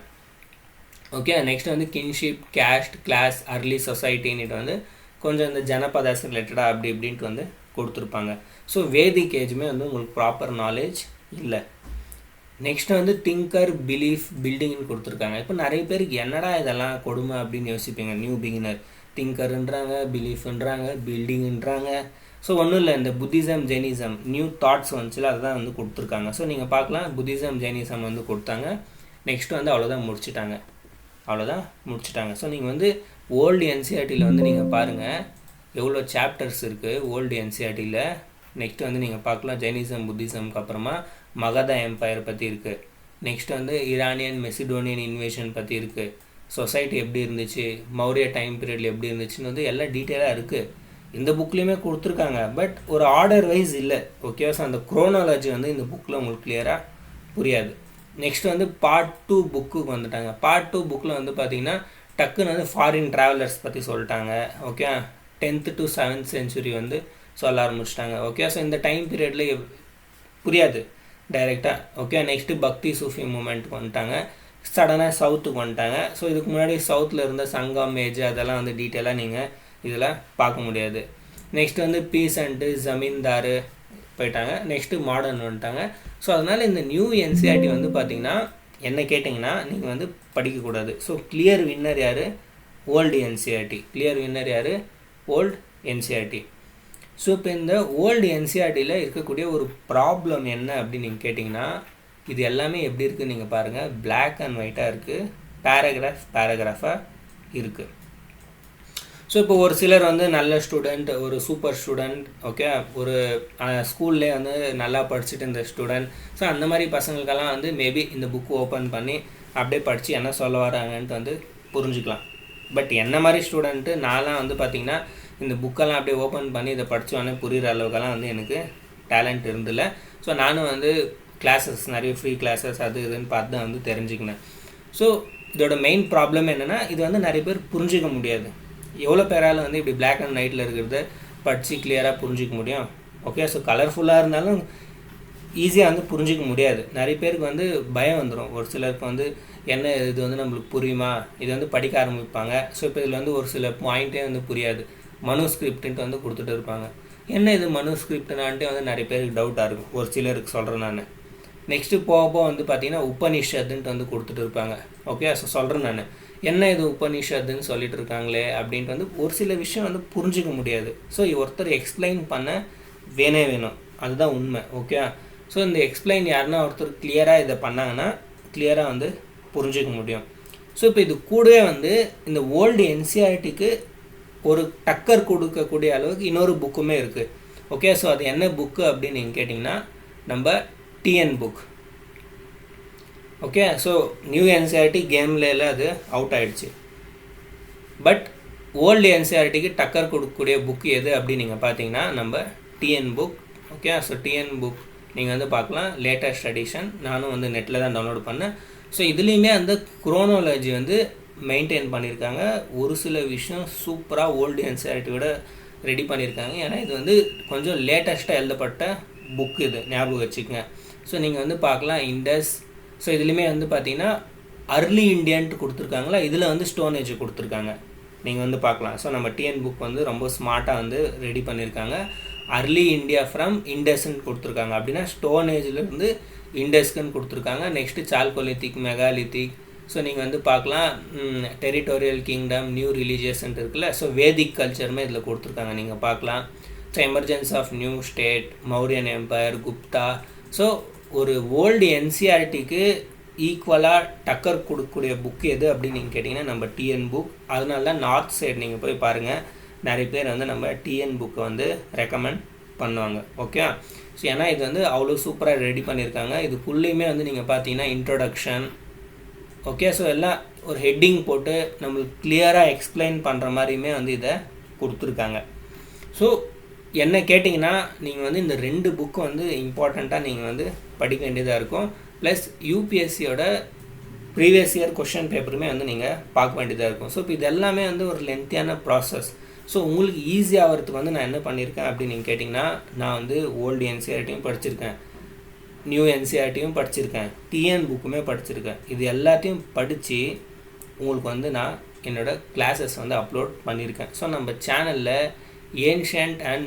ஓகே, நெக்ஸ்ட் வந்து கின்ஷிப், கேஸ்ட், கிளாஸ், அர்லி சொசைட்டின்ட்டு வந்து கொஞ்சம் இந்த ஜனபதாஸ் ரிலேட்டடாக அப்படி இப்படின்ட்டு வந்து கொடுத்துருப்பாங்க. ஸோ வேதிக் ஏஜுமே வந்து உங்களுக்கு ப்ராப்பர் நாலேஜ் இல்லை. நெக்ஸ்ட் வந்து திங்கர், பிலீஃப், பில்டிங்னு கொடுத்துருக்காங்க. இப்போ நிறைய பேருக்கு என்னடா இதெல்லாம் கொடுமை அப்படின்னு யோசிப்பீங்க. நியூ பிகினர் திங்கருன்றாங்க, பிலீஃப்ன்றாங்க, பில்டிங்ன்றாங்க. ஸோ ஒன்றும் இல்லை, இந்த புத்திசம் ஜெயினிசம் நியூ தாட்ஸ் வந்துச்சுல, அதுதான் வந்து கொடுத்துருக்காங்க. ஸோ நீங்கள் பார்க்கலாம், புத்திசம் ஜெயினிசம் வந்து கொடுத்தாங்க. நெக்ஸ்ட் வந்து அவ்வளோதான் முடிச்சுட்டாங்க. ஸோ நீங்கள் வந்து ஓல்டு என்சிஆர்டியில் வந்து நீங்கள் பாருங்கள் எவ்வளோ சாப்டர்ஸ் இருக்குது ஓல்டு என்சிஆர்டியில். நெக்ஸ்ட் வந்து நீங்கள் பார்க்கலாம், ஜெயினிசம், புத்திசம்க்கு அப்புறமா மகத எம்பையர் பற்றி இருக்குது. நெக்ஸ்ட் வந்து ஈரானியன், மெசிடோனியன் இன்வேஷன் பற்றி இருக்குது. சொசைட்டி எப்படி இருந்துச்சு, மௌரிய டைம் பீரியடில் எப்படி இருந்துச்சுன்னு வந்து எல்லாம் டீட்டெயிலாக இருக்குது. இந்த புக்லேயுமே கொடுத்துருக்காங்க. பட் ஒரு ஆர்டர் வைஸ் இல்லை. ஓகே, ஸோ அந்த குரோனாலஜி வந்து இந்த புக்கில் உங்களுக்கு கிளியராக புரியாது. நெக்ஸ்ட் வந்து பார்ட் 2 புக்குக்கு வந்துட்டாங்க. பார்ட் 2 புக்கில் வந்து பார்த்திங்கன்னா டக்குன்னு வந்து ஃபாரின் ட்ராவலர்ஸ் பற்றி சொல்லிட்டாங்க. Okay, 10th to 7th century வந்து சொல்ல ஆரம்பிச்சிட்டாங்க. ஓகே, ஸோ இந்த டைம் பீரியடில் புரியாது டைரெக்டாக. ஓகே, நெக்ஸ்ட்டு பக்தி சூஃபி மூமெண்ட்டுக்கு வந்துட்டாங்க. சடனாக சவுத்துக்கு வந்துட்டாங்க. ஸோ இதுக்கு முன்னாடி சவுத்தில் இருந்த சங்கம் ஏஜ் அதெல்லாம் வந்து டீட்டெயிலாக நீங்கள் இதில் பார்க்க முடியாது. நெக்ஸ்ட் வந்து பீசண்ட்டு, ஜமீன்தார் போயிட்டாங்க. நெக்ஸ்ட்டு மாடர்ன் வந்துட்டாங்க. ஸோ அதனால் இந்த நியூ என்சிஆர்டி வந்து பார்த்திங்கன்னா என்ன கேட்டிங்கன்னா நீங்கள் வந்து படிக்கக்கூடாது. ஸோ கிளியர் வின்னர் யார்? Old NCERT. ஸோ இப்போ இந்த ஓல்டு என்சிஆர்டியில் இருக்கக்கூடிய ஒரு ப்ராப்ளம் என்ன அப்படின்னு நீங்கள் கேட்டிங்கன்னா, இது எல்லாமே எப்படி இருக்குதுன்னு நீங்கள் பாருங்கள். பிளாக் அண்ட் ஒயிட்டாக இருக்குது, பேராகிராஃபாக இருக்குது. ஸோ இப்போ ஒரு சிலர் வந்து நல்ல ஸ்டூடெண்ட், ஒரு சூப்பர் ஸ்டூடெண்ட், ஓகே, ஒரு ஸ்கூல்லே வந்து நல்லா படிச்சுட்டு இந்த ஸ்டூடெண்ட். ஸோ அந்த மாதிரி பசங்களுக்கெல்லாம் வந்து மேபி இந்த புக்கு ஓப்பன் பண்ணி அப்படியே படித்து என்ன சொல்ல வராங்கன்ட்டு வந்து புரிஞ்சுக்கலாம். பட் என்ன மாதிரி ஸ்டூடெண்ட்டு நான்லாம் வந்து பார்த்திங்கன்னா இந்த புக்கெல்லாம் அப்படியே ஓப்பன் பண்ணி இதை படித்தோன்னே புரிகிற அளவுக்கெல்லாம் வந்து எனக்கு டேலண்ட் இருந்தில்லை. ஸோ நானும் வந்து கிளாஸஸ், நிறைய ஃப்ரீ கிளாஸஸ் அது இதுன்னு பார்த்து தான் வந்து தெரிஞ்சுக்கினேன். ஸோ இதோட மெயின் ப்ராப்ளம் என்னென்னா, இது வந்து நிறைய பேர் புரிஞ்சிக்க முடியாது. எவ்வளோ பேரால் வந்து இப்படி பிளாக் அண்ட் ஒயிட்டில் இருக்கிறத படித்து கிளியராக புரிஞ்சிக்க முடியும்? ஓகே, ஸோ கலர்ஃபுல்லாக இருந்தாலும் ஈஸியாக வந்து புரிஞ்சிக்க முடியாது. நிறைய பேருக்கு வந்து பயம் வந்துடும். ஒரு சிலருக்கு வந்து என்ன இது வந்து நம்மளுக்கு புரியுமா, இது வந்து படிக்க ஆரம்பிப்பாங்க. ஸோ இப்போ இதில் வந்து ஒரு சில பாயிண்ட்டே வந்து புரியாது, மனுஸ்கிரிப்டுன்ட்டு வந்து கொடுத்துட்டு இருப்பாங்க. என்ன இது மனுஸ்கிரிப்ட்னான்ட்டு வந்து நிறைய பேருக்கு டவுட்டாக இருக்கும், ஒரு சிலருக்கு சொல்கிறேன் நான். நெக்ஸ்ட்டு போக வந்து பார்த்தீங்கன்னா உபனிஷத்துன்ட்டு வந்து கொடுத்துட்டு இருப்பாங்க. ஓகே, ஸோ சொல்கிறேன் நான், என்ன இது உபனிஷத்துன்னு சொல்லிட்டு இருக்காங்களே அப்படின்ட்டு வந்து ஒரு சில விஷயம் வந்து புரிஞ்சிக்க முடியாது. ஸோ ஒருத்தர் எக்ஸ்பிளைன் பண்ண வேணும், அதுதான் உண்மை. ஓகே, ஸோ இந்த எக்ஸ்பிளைன் யாருன்னா ஒருத்தர் கிளியராக இதை பண்ணாங்கன்னா கிளியராக வந்து புரிஞ்சிக்க முடியும். ஸோ இப்போ இது கூடவே வந்து இந்த ஓல்டு என்சிஆர்டிக்கு ஒரு டக்கர் கொடுக்கக்கூடிய அளவுக்கு இன்னொரு புக்குமே இருக்குது. ஓகே, ஸோ அது என்ன புக்கு அப்படின்னு நீங்கள் கேட்டிங்கன்னா நம்ம TN book. Okay, so new NCERT கேம்ல அது அவுட் ஆகிடுச்சு. பட் ஓல்டு என்சிஆர்டிக்கு டக்கர் கொடுக்கக்கூடிய புக் எது அப்படின்னு நீங்கள் பார்த்தீங்கன்னா நம்ம TN book. Okay, so TN book நீங்கள் வந்து பார்க்கலாம், லேட்டஸ்ட் எடிஷன். நானும் வந்து நெட்டில் தான் டவுன்லோட் பண்ணேன். ஸோ இதுலேயுமே அந்த குரோனாலஜி வந்து மெயின்டைன் பண்ணியிருக்காங்க. ஒரு சில விஷயம் சூப்பராக ஓல்டு என்சிஆர்டியோட ரெடி பண்ணியிருக்காங்க. ஏன்னா இது வந்து கொஞ்சம் லேட்டஸ்ட்டாக எழுதப்பட்ட புக், இது ஞாபகம் வச்சுக்கோங்க. ஸோ நீங்கள் வந்து பார்க்கலாம் இண்டஸ். ஸோ இதுலேயுமே வந்து பார்த்தீங்கன்னா அர்லி இண்டியன்ட்டு கொடுத்துருக்காங்களா, இதில் வந்து ஸ்டோன் ஏஜ் கொடுத்துருக்காங்க, நீங்கள் வந்து பார்க்கலாம். ஸோ நம்ம டிஎன் புக் வந்து ரொம்ப ஸ்மார்ட்டாக வந்து ரெடி பண்ணியிருக்காங்க. அர்லி இந்தியா ஃப்ரம் இண்டஸ்ன்னு கொடுத்துருக்காங்க, அப்படின்னா ஸ்டோன் ஏஜ்லேருந்து இண்டஸ்க்குன்னு கொடுத்துருக்காங்க. Next chalcolithic, megalithic. ஸோ நீங்கள் வந்து பார்க்கலாம் டெரிட்டோரியல் கிங்டம், நியூ ரிலீஜியஸ்ன்ட்டு இருக்குல்ல, ஸோ வேதிக் கல்ச்சருமே இதில் கொடுத்துருக்காங்க, நீங்கள் பார்க்கலாம். So emergence of new state, Mauryan empire, Gupta. So ஒரு ஓல்டு என்சிஆர்டிக்கு ஈக்குவலாக டக்கர் கொடுக்கக்கூடிய புக் எது அப்படின்னு நீங்கள் கேட்டிங்கன்னா நம்ம டிஎன் புக். அதனால தான் நார்த் சைடு நீங்கள் போய் பாருங்கள், நிறைய பேர் வந்து நம்ம டிஎன் புக்கை வந்து ரெக்கமெண்ட் பண்ணுவாங்க. ஓகே, ஸோ ஏன்னா இது வந்து அவ்வளோ சூப்பராக ரெடி பண்ணியிருக்காங்க. இதுக்குள்ளேயுமே வந்து நீங்கள் பார்த்தீங்கன்னா இன்ட்ரொடக்ஷன். ஓகே, ஸோ எல்லாம் ஒரு ஹெட்டிங் போட்டு நம்மளுக்கு கிளியராக எக்ஸ்பிளைன் பண்ணுற மாதிரியுமே வந்து இதை கொடுத்துருக்காங்க. ஸோ என்ன கேட்டிங்கன்னா நீங்கள் வந்து இந்த 2 புக்கு வந்து இம்பார்ட்டண்ட்டாக நீங்கள் வந்து படிக்க வேண்டியதாக இருக்கும். ப்ளஸ் யூபிஎஸ்சியோட ப்ரீவியஸ் இயர் கொஷின் பேப்பருமே வந்து நீங்கள் பார்க்க வேண்டியதாக இருக்கும். ஸோ இப்போ இது எல்லாமே வந்து ஒரு லென்த்தியான ப்ராசஸ். ஸோ உங்களுக்கு ஈஸியாகிறதுக்கு வந்து நான் என்ன பண்ணியிருக்கேன் அப்படின்னு நீங்கள் கேட்டிங்கன்னா, நான் வந்து ஓல்டு என்சிஆர்டியும் படிச்சிருக்கேன், நியூ என்சிஆர்டியும் படிச்சிருக்கேன், டிஎன் புக்குமே படிச்சிருக்கேன். இது எல்லாத்தையும் படித்து உங்களுக்கு வந்து நான் என்னோடய கிளாஸஸ் வந்து அப்லோட் பண்ணியிருக்கேன். ஸோ நம்ம சேனலில் ஏன்ஷியன்ட் அண்ட்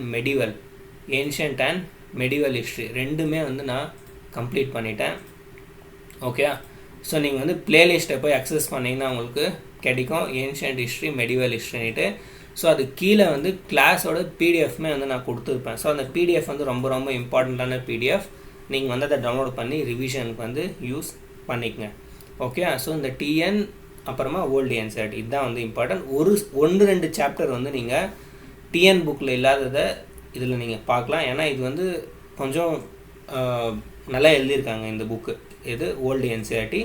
மெடிவல் ஹிஸ்ட்ரி ரெண்டுமே வந்து நான் கம்ப்ளீட் பண்ணிட்டேன். ஓகே, ஸோ நீங்கள் வந்து ப்ளேலிஸ்ட்டை போய் அக்சஸ் பண்ணிங்கன்னா உங்களுக்கு கிடைக்கும் ஏன்ஷியன்ட் ஹிஸ்ட்ரி, மெடிவல் ஹிஸ்ட்ரின்ட்டு. ஸோ அது கீழே வந்து கிளாஸோட பிடிஎஃப்மே வந்து நான் கொடுத்துருப்பேன். ஸோ அந்த பிடிஎஃப் வந்து ரொம்ப ரொம்ப இம்பார்ட்டண்ட்டான பிடிஎஃப். நீங்கள் வந்து அதை டவுன்லோட் பண்ணி ரிவிஷனுக்கு வந்து யூஸ் பண்ணிக்கங்க. ஓகே, ஸோ இந்த டிஎன் அப்புறமா ஓல்டு என்சிஆர்டி இதுதான் வந்து இம்பார்ட்டன்ட். 1-2 சாப்டர் வந்து நீங்கள் டிஎன் புக்கில் இல்லாததை இதில் நீங்கள் பார்க்கலாம். ஏன்னா இது வந்து கொஞ்சம் நல்லா எழுதியிருக்காங்க இந்த புக்கு. இது ஓல்டு என்சிஆர்டி.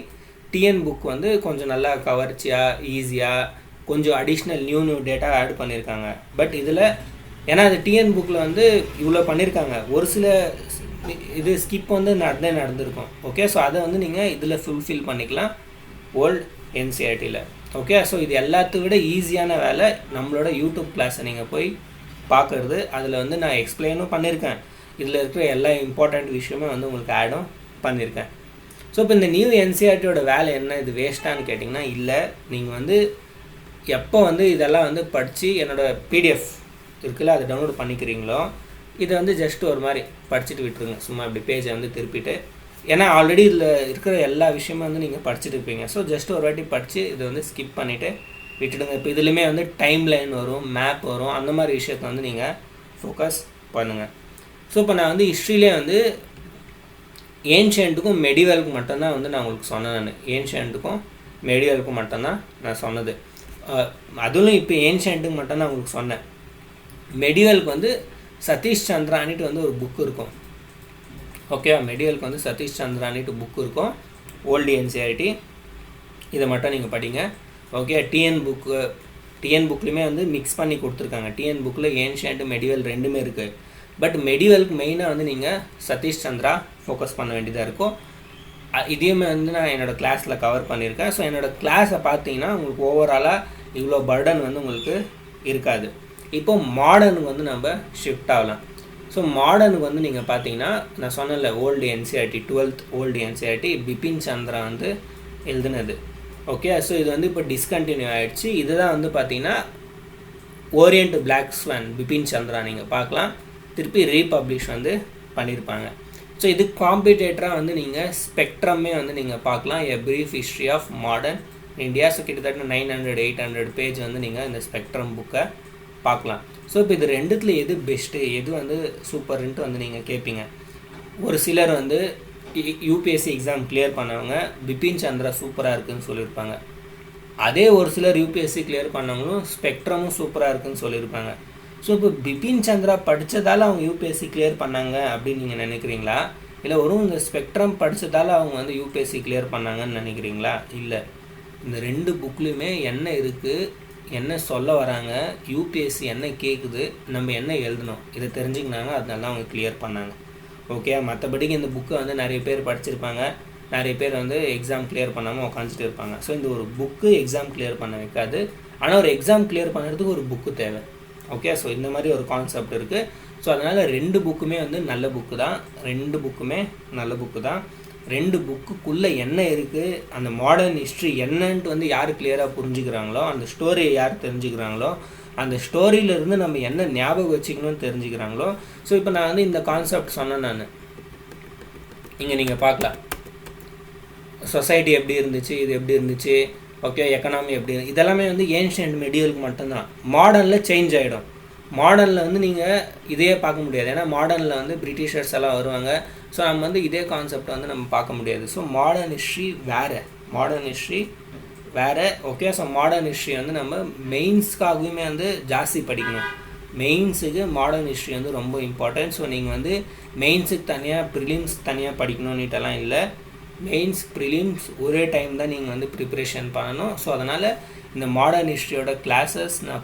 டிஎன் புக் வந்து கொஞ்சம் நல்லா கவர்ச்சியாக, ஈஸியாக, கொஞ்சம் அடிஷ்னல் நியூ டேட்டா ஆட் பண்ணியிருக்காங்க. பட் இதில் ஏன்னா அது டிஎன் புக்கில் வந்து இவ்வளோ பண்ணியிருக்காங்க, ஒரு சில இது ஸ்கிப் வந்து நடந்திருக்கும். ஓகே, ஸோ அதை வந்து நீங்கள் இதில் ஃபுல்ஃபில் பண்ணிக்கலாம் ஓல்டு என்சிஆர்டியில். ஓகே, ஸோ இது எல்லாத்த விட ஈஸியான வேலை நம்மளோட யூடியூப் கிளாஸை நீங்கள் போய் பார்க்குறது. அதில் வந்து நான் எக்ஸ்பிளைனும் பண்ணியிருக்கேன், இதில் இருக்கிற எல்லா இம்பார்ட்டண்ட் விஷயமே வந்து உங்களுக்கு ஆடும் பண்ணியிருக்கேன். ஸோ இப்போ இந்த நியூ என்சிஆர்டியோட வேலை என்ன, இது வேஸ்ட்டான்னு கேட்டிங்கன்னா இல்லை. நீங்கள் வந்து எப்போ வந்து இதெல்லாம் வந்து படித்து என்னோடய பிடிஎஃப் இருக்குல்ல அதை டவுன்லோட் பண்ணிக்கிறீங்களோ, இதை வந்து ஜஸ்ட் ஒரு மாதிரி படிச்சுட்டு விட்டுருங்க, சும்மா இப்படி பேஜை வந்து திருப்பிட்டு. ஏன்னா ஆல்ரெடி இதில் இருக்கிற எல்லா விஷயமும் வந்து நீங்கள் படிச்சுட்டு இருப்பீங்க. ஸோ ஜஸ்ட் ஒரு வாட்டி படித்து இதை வந்து ஸ்கிப் பண்ணிவிட்டு விட்டுடுங்க. இப்போ இதுலேயுமே வந்து டைம் லைன் வரும், மேப் வரும், அந்த மாதிரி விஷயத்தை வந்து நீங்கள் ஃபோக்கஸ் பண்ணுங்கள். ஸோ இப்போ நான் வந்து ஹிஸ்ட்ரியிலே வந்து ஏன்ஷியன்ட்டுக்கும் மெடிவலுக்கும் மட்டும்தான் வந்து நான் உங்களுக்கு சொன்னேன். நான் ஏன்ஷியன்ட்டுக்கும் மெடிவலுக்கும் மட்டும்தான் நான் சொன்னது. அதுவும் இப்போ ஏன்ஷியன்ட்டுக்கு மட்டும்தான் உங்களுக்கு சொன்னேன். மெடிவலுக்கு வந்து சதீஷ் சந்திரானிட்டு வந்து ஒரு புக் இருக்கும். ஓகே, மெடிவலுக்கு வந்து சதீஷ் சந்திரானிட்டு புக் இருக்கும், ஓல்டு என்சிஆர்டி. இதை மட்டும் நீங்கள் படிங்க. ஓகே, டிஎன் புக்லேயுமே வந்து மிக்ஸ் பண்ணி கொடுத்துருக்காங்க. டிஎன் புக்கில் ஏன்ஷியன்ட், மெடிவல் ரெண்டுமே இருக்குது. பட் மெடிவலுக்கு மெயினாக வந்து நீங்கள் சதீஷ் சந்திரா ஃபோக்கஸ் பண்ண வேண்டியதாக இருக்கும். இதையுமே வந்து நான் என்னோடய கிளாஸில் கவர் பண்ணியிருக்கேன். ஸோ என்னோடய கிளாஸை பார்த்தீங்கன்னா உங்களுக்கு ஓவராலாக இவ்வளோ பர்டன் வந்து உங்களுக்கு இருக்காது. இப்போ மாடர்னுக்கு வந்து நம்ம ஷிஃப்ட் ஆகலாம். ஸோ மாடர்னுக்கு வந்து நீங்கள் பார்த்தீங்கன்னா நான் சொன்னல old NCERT 12th old NCERT Bipin Chandra வந்து எழுதுனது. ஓகே, ஸோ இது வந்து இப்போ டிஸ்கண்டினியூ ஆகிடுச்சு. இதுதான் வந்து பார்த்தீங்கன்னா ஓரியன்ட் பிளாக் ஸ்வான் பிபின் சந்திரா நீங்கள் பார்க்கலாம். திருப்பி ரீபப்ளிஷ் வந்து பண்ணியிருப்பாங்க. ஸோ இது காம்படிட்டராக வந்து நீங்கள் ஸ்பெக்ட்ரமே வந்து நீங்கள் பார்க்கலாம். A brief history of modern India. So கிட்டத்தட்ட 900-800 பேஜ் வந்து நீங்கள் இந்த ஸ்பெக்ட்ரம் புக்கை பார்க்கலாம். ஸோ இப்போ இது ரெண்டுத்தில் எது பெஸ்ட்டு, எது வந்து சூப்பர்ன்ட்டு வந்து நீங்கள் கேட்பீங்க. ஒரு சிலர் வந்து யூபிஎஸ்சி எக்ஸாம் கிளியர் பண்ணவங்க பிபின் சந்திரா சூப்பராக இருக்குதுன்னு சொல்லியிருப்பாங்க. அதே ஒரு சிலர் யூபிஎஸ்சி கிளியர் பண்ணவங்களும் ஸ்பெக்ட்ரமும் சூப்பராக இருக்குதுன்னு சொல்லியிருப்பாங்க. ஸோ இப்போ பிபின் சந்திரா படித்ததால் அவங்க யூபிஎஸ்சி கிளியர் பண்ணாங்க அப்படின்னு நீங்கள் நினைக்கிறீங்களா, இல்லை வெறும் இந்த ஸ்பெக்ட்ரம் படித்ததால் அவங்க வந்து யூபிஎஸ்சி கிளியர் பண்ணாங்கன்னு நினைக்கிறீங்களா? இல்லை, இந்த ரெண்டு புக்லேயுமே என்ன இருக்குது, என்ன சொல்ல வராங்க, யூபிஎஸ்சி என்ன கேட்குது, நம்ம என்ன எழுதணும், இதை தெரிஞ்சுக்கினாங்க. அதனால தான் அவங்க கிளியர் பண்ணாங்க. ஓகே, மற்றபடிக்கு இந்த புக்கை வந்து நிறைய பேர் படிச்சிருப்பாங்க, நிறைய பேர் வந்து எக்ஸாம் கிளியர் பண்ணாமல் உட்காந்துட்டு இருப்பாங்க. ஸோ இந்த ஒரு புக்கு எக்ஸாம் கிளியர் பண்ண வைக்காது. ஆனால் ஒரு எக்ஸாம் கிளியர் பண்ணுறதுக்கு ஒரு புக்கு தேவை. ஓகே, ஸோ இந்த மாதிரி ஒரு கான்செப்ட் இருக்குது. ஸோ அதனால் ரெண்டு புக்குமே வந்து நல்ல புக்கு தான். ரெண்டு புக்குமே நல்ல புக்கு தான். ரெண்டு புக்குக்குள்ளே என்ன இருக்குது, அந்த மாடர்ன் ஹிஸ்ட்ரி என்னன்ட்டு வந்து யார் கிளியராக புரிஞ்சுக்கிறாங்களோ, அந்த ஸ்டோரியை யார் தெரிஞ்சுக்கிறாங்களோ, அந்த ஸ்டோரியிலேருந்து நம்ம என்ன ஞாபகம் வச்சுக்கணும்னு தெரிஞ்சுக்கிறாங்களோ. ஸோ இப்போ நான் வந்து இந்த கான்செப்ட் சொன்னேன். நான் இங்கே நீங்கள் பார்க்கலாம், சொசைட்டி எப்படி இருந்துச்சு, இது எப்படி இருந்துச்சு, ஓகே, எக்கனாமி எப்படி, இதெல்லாமே வந்து ஏன்ஷியன்ட் மெடியலுக்கு மட்டும்தான். மாடர்னில் சேஞ்ச் ஆகிடும். மாடர்னில் வந்து நீங்கள் இதையே பார்க்க முடியாது. ஏன்னா மாடர்னில் வந்து பிரிட்டிஷர்ஸ் எல்லாம் வருவாங்க. ஸோ நம்ம வந்து இதே கான்செப்ட் வந்து நம்ம பார்க்க முடியாது. ஸோ மாடர்ன் ஹிஸ்ட்ரி வேறு, மாடர்ன் ஹிஸ்ட்ரி வேறு. ஓகே, ஸோ மாடர்ன் ஹிஸ்ட்ரி வந்து நம்ம மெயின்ஸ்க்காகவுமே வந்து ஜாஸ்தி படிக்கணும். மெயின்ஸுக்கு மாடர்ன் ஹிஸ்ட்ரி வந்து ரொம்ப இம்பார்ட்டன்ட். ஸோ நீங்கள் வந்து மெயின்ஸுக்கு தனியாக, ப்ரிலிம்ஸ் தனியாக படிக்கணுன்னுட்டெல்லாம் இல்லை. மெயின்ஸ் ப்ரிலிம்ஸ் ஒரே டைம் தான் நீங்கள் வந்து ப்ரிப்ரேஷன் பண்ணணும். ஸோ அதனால் இந்த மாடர்ன் ஹிஸ்ட்ரியோட கிளாஸஸ் நான்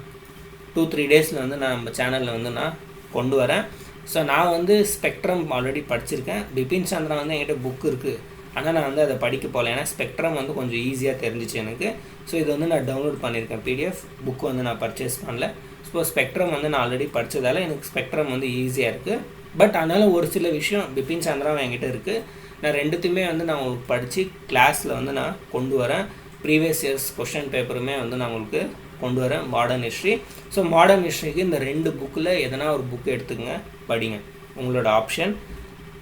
2-3 டேஸில் வந்து நான் நம்ம சேனலில் வந்து நான் கொண்டு வரேன். ஸோ நான் வந்து ஸ்பெக்ட்ரம் ஆல்ரெடி படிச்சிருக்கேன். பிபின் சந்திரா வந்து என்கிட்ட புக் இருக்குது, ஆனால் நான் வந்து அதை படிக்க போகல. ஏன்னா ஸ்பெக்ட்ரம் வந்து கொஞ்சம் ஈஸியாக தெரிஞ்சிச்சு எனக்கு. ஸோ இது வந்து நான் டவுன்லோட் பண்ணியிருக்கேன் பிடிஎஃப். புக் வந்து நான் பர்ச்சேஸ் பண்ணல. ஸோ ஸ்பெக்ட்ரம் வந்து நான் ஆல்ரெடி படித்ததால் எனக்கு ஸ்பெக்ட்ரம் வந்து ஈஸியாக இருக்குது. பட் அதனால் ஒரு சில விஷயம் பிபின் சந்திராவும் என்கிட்ட இருக்குது. நான் ரெண்டுத்தையுமே வந்து நான் உங்களுக்கு படித்து கிளாஸில் வந்து நான் கொண்டு வரேன். ப்ரீவியஸ் இயர்ஸ் கொஷின் பேப்பருமே வந்து நான் உங்களுக்கு கொண்டு வரேன், மாடர்ன் ஹிஸ்ட்ரி. ஸோ மாடர்ன் ஹிஸ்ட்ரிக்கு இந்த ரெண்டு புக்கில் எதனா ஒரு புக்கு எடுத்துக்கங்க, படிங்க, உங்களோட ஆப்ஷன்.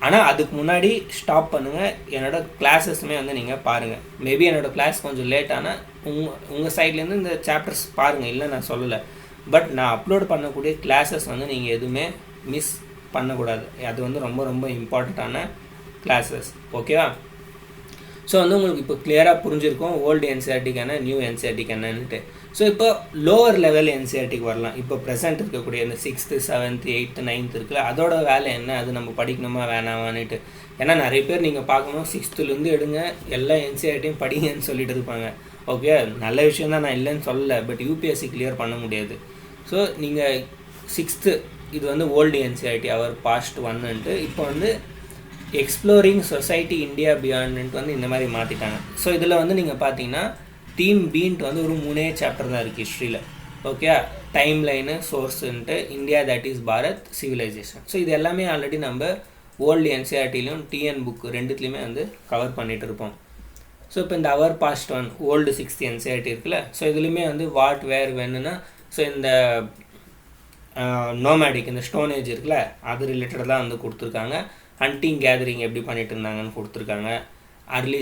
ஆனால் அதுக்கு முன்னாடி ஸ்டாப் பண்ணுங்கள். என்னோடய கிளாஸஸுமே வந்து நீங்கள் பாருங்கள். மேபி என்னோடய கிளாஸ் கொஞ்சம் லேட் ஆனால் உங்கள் சைட்லேருந்து இந்த சாப்டர்ஸ் பாருங்கள், இல்லை நான் சொல்லலை. பட் நான் அப்லோட் பண்ணக்கூடிய கிளாஸஸ் வந்து நீங்கள் எதுவுமே மிஸ் பண்ணக்கூடாது. அது வந்து ரொம்ப ரொம்ப இம்பார்ட்டண்ட்டான கிளாஸஸ். ஓகேவா? ஸோ வந்து உங்களுக்கு இப்போ கிளியராக புரிஞ்சிருக்கும் ஓல்டு என்சிஆர்டிக்கு என்ன, நியூ என்சிஆர்டிக்கு என்னன்ட்டு. ஸோ இப்போ லோவர் லெவல் என்சிஆர்டிக்கு வரலாம். இப்போ ப்ரெசென்ட் இருக்கக்கூடிய இந்த 6th 7th 8th 9th இருக்குல்ல, அதோட வேலை என்ன, அது நம்ம படிக்கணுமா வேணாமான்னுட்டு. ஏன்னா நிறைய பேர் நீங்கள் பார்க்கணும் 6thலேருந்து எடுங்க, எல்லா என்சிஆர்டியும் படிங்கன்னு சொல்லிட்டு இருப்பாங்க. ஓகே, நல்ல விஷயம் தான், நான் இல்லைன்னு சொல்லலை. பட் யூபிஎஸ்சி கிளியர் பண்ண முடியாது. ஸோ நீங்கள் 6th இது வந்து ஓல்டு என்சிஆர்டி அவர் பாஸ்ட் 1ன்ட்டு இப்போ வந்து எக்ஸ்ப்ளோரிங் சொசைட்டி இந்தியா பியாண்ட்ன்ட்டு வந்து இந்த மாதிரி மாற்றிட்டாங்க. ஸோ இதில் வந்து நீங்கள் பார்த்தீங்கன்னா தீம் பீன்ட்டு வந்து ஒரு 3 சாப்டர் தான் இருக்குது ஹிஸ்ட்ரியில். ஓகே, டைம் லைனு, சோர்ஸுன்ட்டு, India that is Bharat, civilisation. So இது எல்லாமே ஆல்ரெடி நம்ம ஓல்டு என்சிஆர்டிலையும் டிஎன் புக் ரெண்டுத்துலேயுமே வந்து கவர் பண்ணிகிட்டு இருப்போம். ஸோ இப்போ இந்த our past 1 old 6th NCERT இருக்குல்ல, ஸோ இதுலேயுமே வந்து வாட் வேர் வேணுன்னா, ஸோ இந்த நோமேடிக், இந்த ஸ்டோன் ஏஜ் இருக்குல்ல, அது ரிலேட்டடாக தான் வந்து கொடுத்துருக்காங்க. ஹண்டிங் கேதரிங் எப்படி பண்ணிட்டு இருந்தாங்கன்னு கொடுத்துருக்காங்க. அர்லி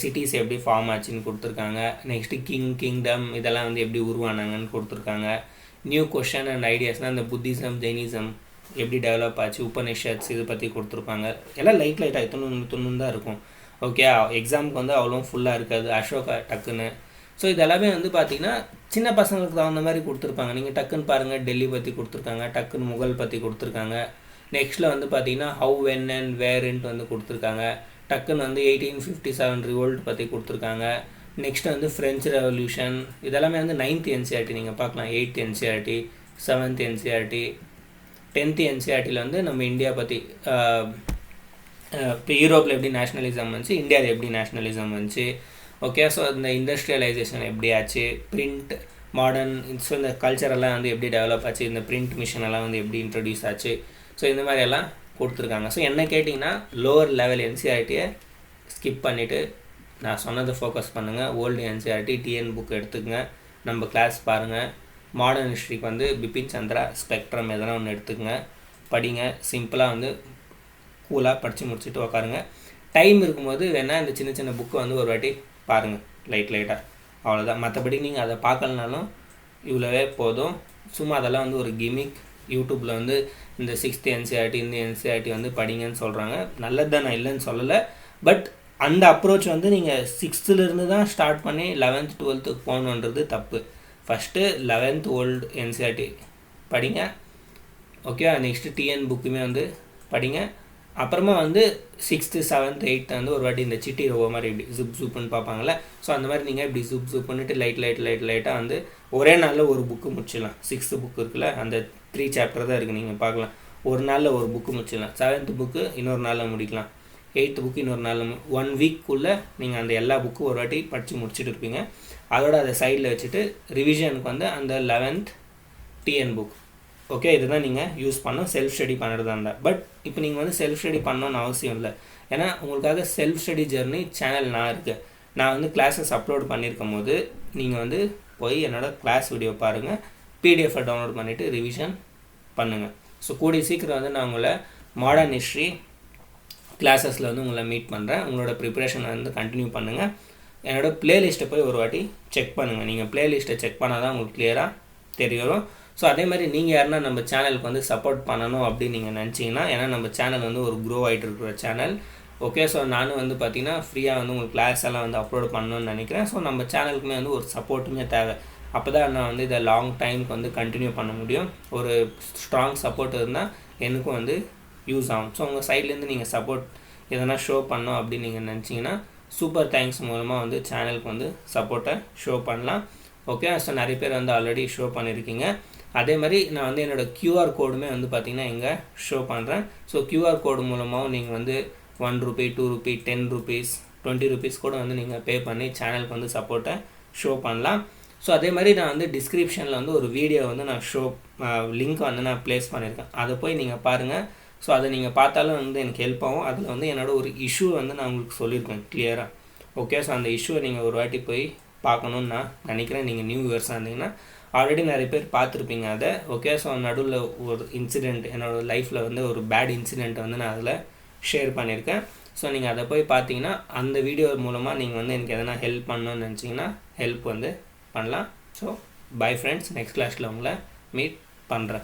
சிட்டிஸ் எப்படி ஃபார்ம் ஆச்சுன்னு கொடுத்துருக்காங்க. நெக்ஸ்ட்டு கிங்டம் இதெல்லாம் வந்து எப்படி உருவானாங்கன்னு கொடுத்துருக்காங்க. நியூ கொஷன் அண்ட் ஐடியாஸ்னால் இந்த புத்திசம், ஜெயினிசம் எப்படி டெவலப் ஆச்சு, உபனிஷத்ஸ் இதை பற்றி கொடுத்துருப்பாங்க. எல்லாம் லைட்டாக 90 தான் இருக்கும். ஓகே, எக்ஸாமுக்கு வந்து அவ்வளோ ஃபுல்லாக இருக்காது. அசோகா டக்குன்னு. ஸோ இதெல்லாமே வந்து பார்த்திங்கன்னா சின்ன பசங்களுக்கு தகுந்த மாதிரி கொடுத்துருப்பாங்க. நீங்கள் டக்குன்னு பாருங்கள், டெல்லி பற்றி கொடுத்துருக்காங்க, டக்குன்னு முகல் பற்றி கொடுத்துருக்காங்க. நெக்ஸ்ட்டில் வந்து பார்த்திங்கன்னா ஹவு, வென் அண்ட் வேர்ன்ட்டு வந்து கொடுத்துருக்காங்க. டக்குன்னு வந்து 1857 ரிவோல்ட் பற்றி கொடுத்துருக்காங்க. நெக்ஸ்ட்டு வந்து ஃப்ரெஞ்சு ரெவல்யூஷன். இதெல்லாமே வந்து 9th என்சிஆர்டி நீங்கள் பார்க்கலாம். 8th NCERT, 7th NCERT, 10th என்சிஆர்டியில் வந்து நம்ம இந்தியா பற்றி, இப்போ யூரோப்பில் எப்படி நேஷ்னலிசம் வந்துச்சு, இந்தியாவில் எப்படி நேஷ்னலிசம் வந்துச்சு. ஓகே, ஸோ இந்த இண்டஸ்ட்ரியலைசேஷன் எப்படி ஆச்சு, பிரிண்ட், மாடர்ன், ஸோ இந்த கல்ச்சரெல்லாம் வந்து எப்படி டெவலப் ஆச்சு, இந்த பிரிண்ட் மிஷினெல்லாம் வந்து எப்படி இன்ட்ரடியூஸ் ஆச்சு. ஸோ இந்த மாதிரி எல்லாம் கொடுத்துருக்காங்க. ஸோ என்ன கேட்டிங்கன்னா லோவர் லெவல் என்சிஆர்டியை ஸ்கிப் பண்ணிவிட்டு நான் சொன்னதை ஃபோக்கஸ் பண்ணுங்கள். ஓல்டு என்சிஆர்டி டிஎன் புக் எடுத்துக்கங்க, நம்ம கிளாஸ் பாருங்கள். மாடர்ன் ஹிஸ்ட்ரிக்கு வந்து பிபின் சந்திரா, ஸ்பெக்ட்ரம் எதனா ஒன்று எடுத்துக்கங்க, படிங்க. சிம்பிளாக வந்து கூலாக படித்து முடிச்சுட்டு உக்காருங்க. டைம் இருக்கும்போது வேணால் இந்த சின்ன சின்ன புக்கு வந்து ஒரு வாட்டி பாருங்கள், லைட்டாக, அவ்வளோதான். மற்றபடி நீங்கள் அதை பார்க்கலனாலும் இவ்வளோவே போதும். சும்மா அதெல்லாம் வந்து ஒரு கிமிக். யூடியூப்பில் வந்து இந்த 6th என்சிஆர்டி இந்த என்சிஆர்டி வந்து படிங்கன்னு சொல்கிறாங்க. நல்லது தான், நான் இல்லைன்னு சொல்லலை. பட் அந்த அப்ரோச் வந்து நீங்கள் 6th தான் ஸ்டார்ட் பண்ணி 11th 12th போகணுன்றது தப்பு. ஃபஸ்ட்டு 11th ஓல்டு என்சிஆர்டி படிங்க, ஓகே. நெக்ஸ்ட்டு டிஎன் புக்குமே வந்து படிங்க. அப்புறமா வந்து 6th 7th 8th வந்து ஒரு வாட்டி இந்த சிட்டி ரோவோ மாதிரி இப்படி ஜுப்புன்னு பார்ப்பாங்கள்ல, ஸோ அந்த மாதிரி நீங்கள் இப்படி ஜுப் பண்ணிட்டு லைட்டாக வந்து ஒரே நாளில் ஒரு புக்கு முடிச்சிடலாம். 6th புக்கு இருக்குல்ல, அந்த 3 சாப்டர் தான் இருக்குது, நீங்கள் பார்க்கலாம். ஒரு நாளில் ஒரு புக்கு முடிச்சிடலாம். 7th புக்கு இன்னொரு நாளில் முடிக்கலாம். 8th புக்கு இன்னொரு நாளில் 1 வீக்குள்ளே நீங்கள் அந்த எல்லா புக்கும் ஒரு வாட்டி படித்து முடிச்சுட்டு இருப்பீங்க. அதோட அதை சைடில் வச்சுட்டு ரிவிஷனுக்கு வந்து அந்த 11th டிஎன் புக், ஓகே, இதுதான் நீங்கள் யூஸ் பண்ணணும் செல்ஃப் ஸ்டடி பண்ணுறதா இருந்தால். பட் இப்போ நீங்கள் வந்து செல்ஃப் ஸ்டடி பண்ணணும்னு அவசியம் இல்லை. ஏன்னா உங்களுக்காக செல்ஃப் ஸ்டடி ஜெர்னி சேனல் நான் இருக்கேன். நான் வந்து கிளாஸஸ் அப்லோட் பண்ணியிருக்கும் போது நீங்கள் வந்து போய் என்னோடய கிளாஸ் வீடியோ பாருங்கள், பிடிஎஃபை டவுன்லோட் பண்ணிவிட்டு ரிவிஷன் பண்ணுங்கள். ஸோ கூடிய சீக்கிரம் வந்து நான் உங்களை மாடர்ன் ஹிஸ்ட்ரி கிளாஸஸில் வந்து உங்களை மீட் பண்ணுறேன். உங்களோட ப்ரிப்பரேஷனை வந்து கண்டினியூ பண்ணுங்கள். என்னோடய ப்ளேலிஸ்ட்டை போய் ஒரு வாட்டி செக் பண்ணுங்கள். நீங்கள் ப்ளேலிஸ்ட்டை செக் பண்ணால் தான் உங்களுக்கு கிளியராக தெரிய வரும். ஸோ அதே மாதிரி நீங்கள் யாருன்னா நம்ம சேனலுக்கு வந்து சப்போர்ட் பண்ணணும் அப்படின்னு நீங்கள் நினச்சிங்கன்னா, ஏன்னா நம்ம சேனல் வந்து ஒரு க்ரோ ஆகிட்டு இருக்கிற சேனல், ஓகே. ஸோ நானும் வந்து பார்த்திங்கன்னா ஃப்ரீயாக வந்து உங்களுக்கு கிளாஸ் எல்லாம் வந்து அப்லோட் பண்ணணும்னு நினைக்கிறேன். ஸோ நம்ம சேனலுக்குமே வந்து ஒரு சப்போர்ட்டுமே தேவை. அப்போ தான் நான் வந்து இதை லாங் டைமுக்கு வந்து கண்டினியூ பண்ண முடியும். ஒரு ஸ்ட்ராங் சப்போர்ட் இருந்தால் எனக்கும் வந்து யூஸ் ஆகும். ஸோ உங்கள் சைட்லேருந்து நீங்கள் சப்போர்ட் எதனா ஷோ பண்ணோம் அப்படின்னு நீங்கள் நினச்சிங்கன்னா சூப்பர் தேங்க்ஸ் மூலமாக வந்து சேனலுக்கு வந்து சப்போர்ட்டை ஷோ பண்ணலாம், ஓகே. ஸோ நிறைய பேர் வந்து ஆல்ரெடி ஷோ பண்ணியிருக்கீங்க. அதே மாதிரி நான் வந்து என்னோடய QR கோடுமே வந்து பார்த்திங்கன்னா இங்கே ஷோ பண்ணுறேன். ஸோ QR கோடு மூலமாகவும் நீங்கள் வந்து 1 ரூபி 2 ரூபி 10 ரூபீஸ் 20 ரூபீஸ் கூட வந்து நீங்கள் பே பண்ணி சேனலுக்கு வந்து சப்போர்ட்டை ஷோ பண்ணலாம். ஸோ அதே மாதிரி நான் வந்து டிஸ்கிரிப்ஷனில் வந்து ஒரு வீடியோ வந்து நான் லிங்க் வந்து நான் ப்ளேஸ் பண்ணியிருக்கேன். அதை போய் நீங்கள் பாருங்கள். ஸோ அதை நீங்கள் பார்த்தாலும் வந்து எனக்கு ஹெல்ப் ஆகும். அதில் வந்து என்னோடய ஒரு இஷ்யூ வந்து நான் உங்களுக்கு சொல்லியிருக்கேன் கிளியராக, ஓகே. ஸோ அந்த இஷ்யூவை நீங்கள் ஒரு வாட்டி போய் பார்க்கணுன்னு நான் நினைக்கிறேன். நீங்கள் நியூ வியூவர்ஸாக இருந்தீங்கன்னா ஆல்ரெடி நிறைய பேர் பார்த்துருப்பீங்க அதை, ஓகே. ஸோ நடுவில் ஒரு இன்சிடெண்ட், என்னோடய லைஃப்பில் வந்து ஒரு பேட் இன்சிடெண்ட் வந்து நான் அதில் ஷேர் பண்ணியிருக்கேன். ஸோ நீங்கள் அதை போய் பார்த்தீங்கன்னா அந்த வீடியோ மூலமாக நீங்கள் வந்து எனக்கு எதனா ஹெல்ப் பண்ணணும்னு நினச்சிங்கன்னா ஹெல்ப் வந்து பண்ணலாம். ஸோ பை ஃப்ரெண்ட்ஸ், நெக்ஸ்ட் கிளாஸில் உங்களை மீட் பண்ணுறேன்.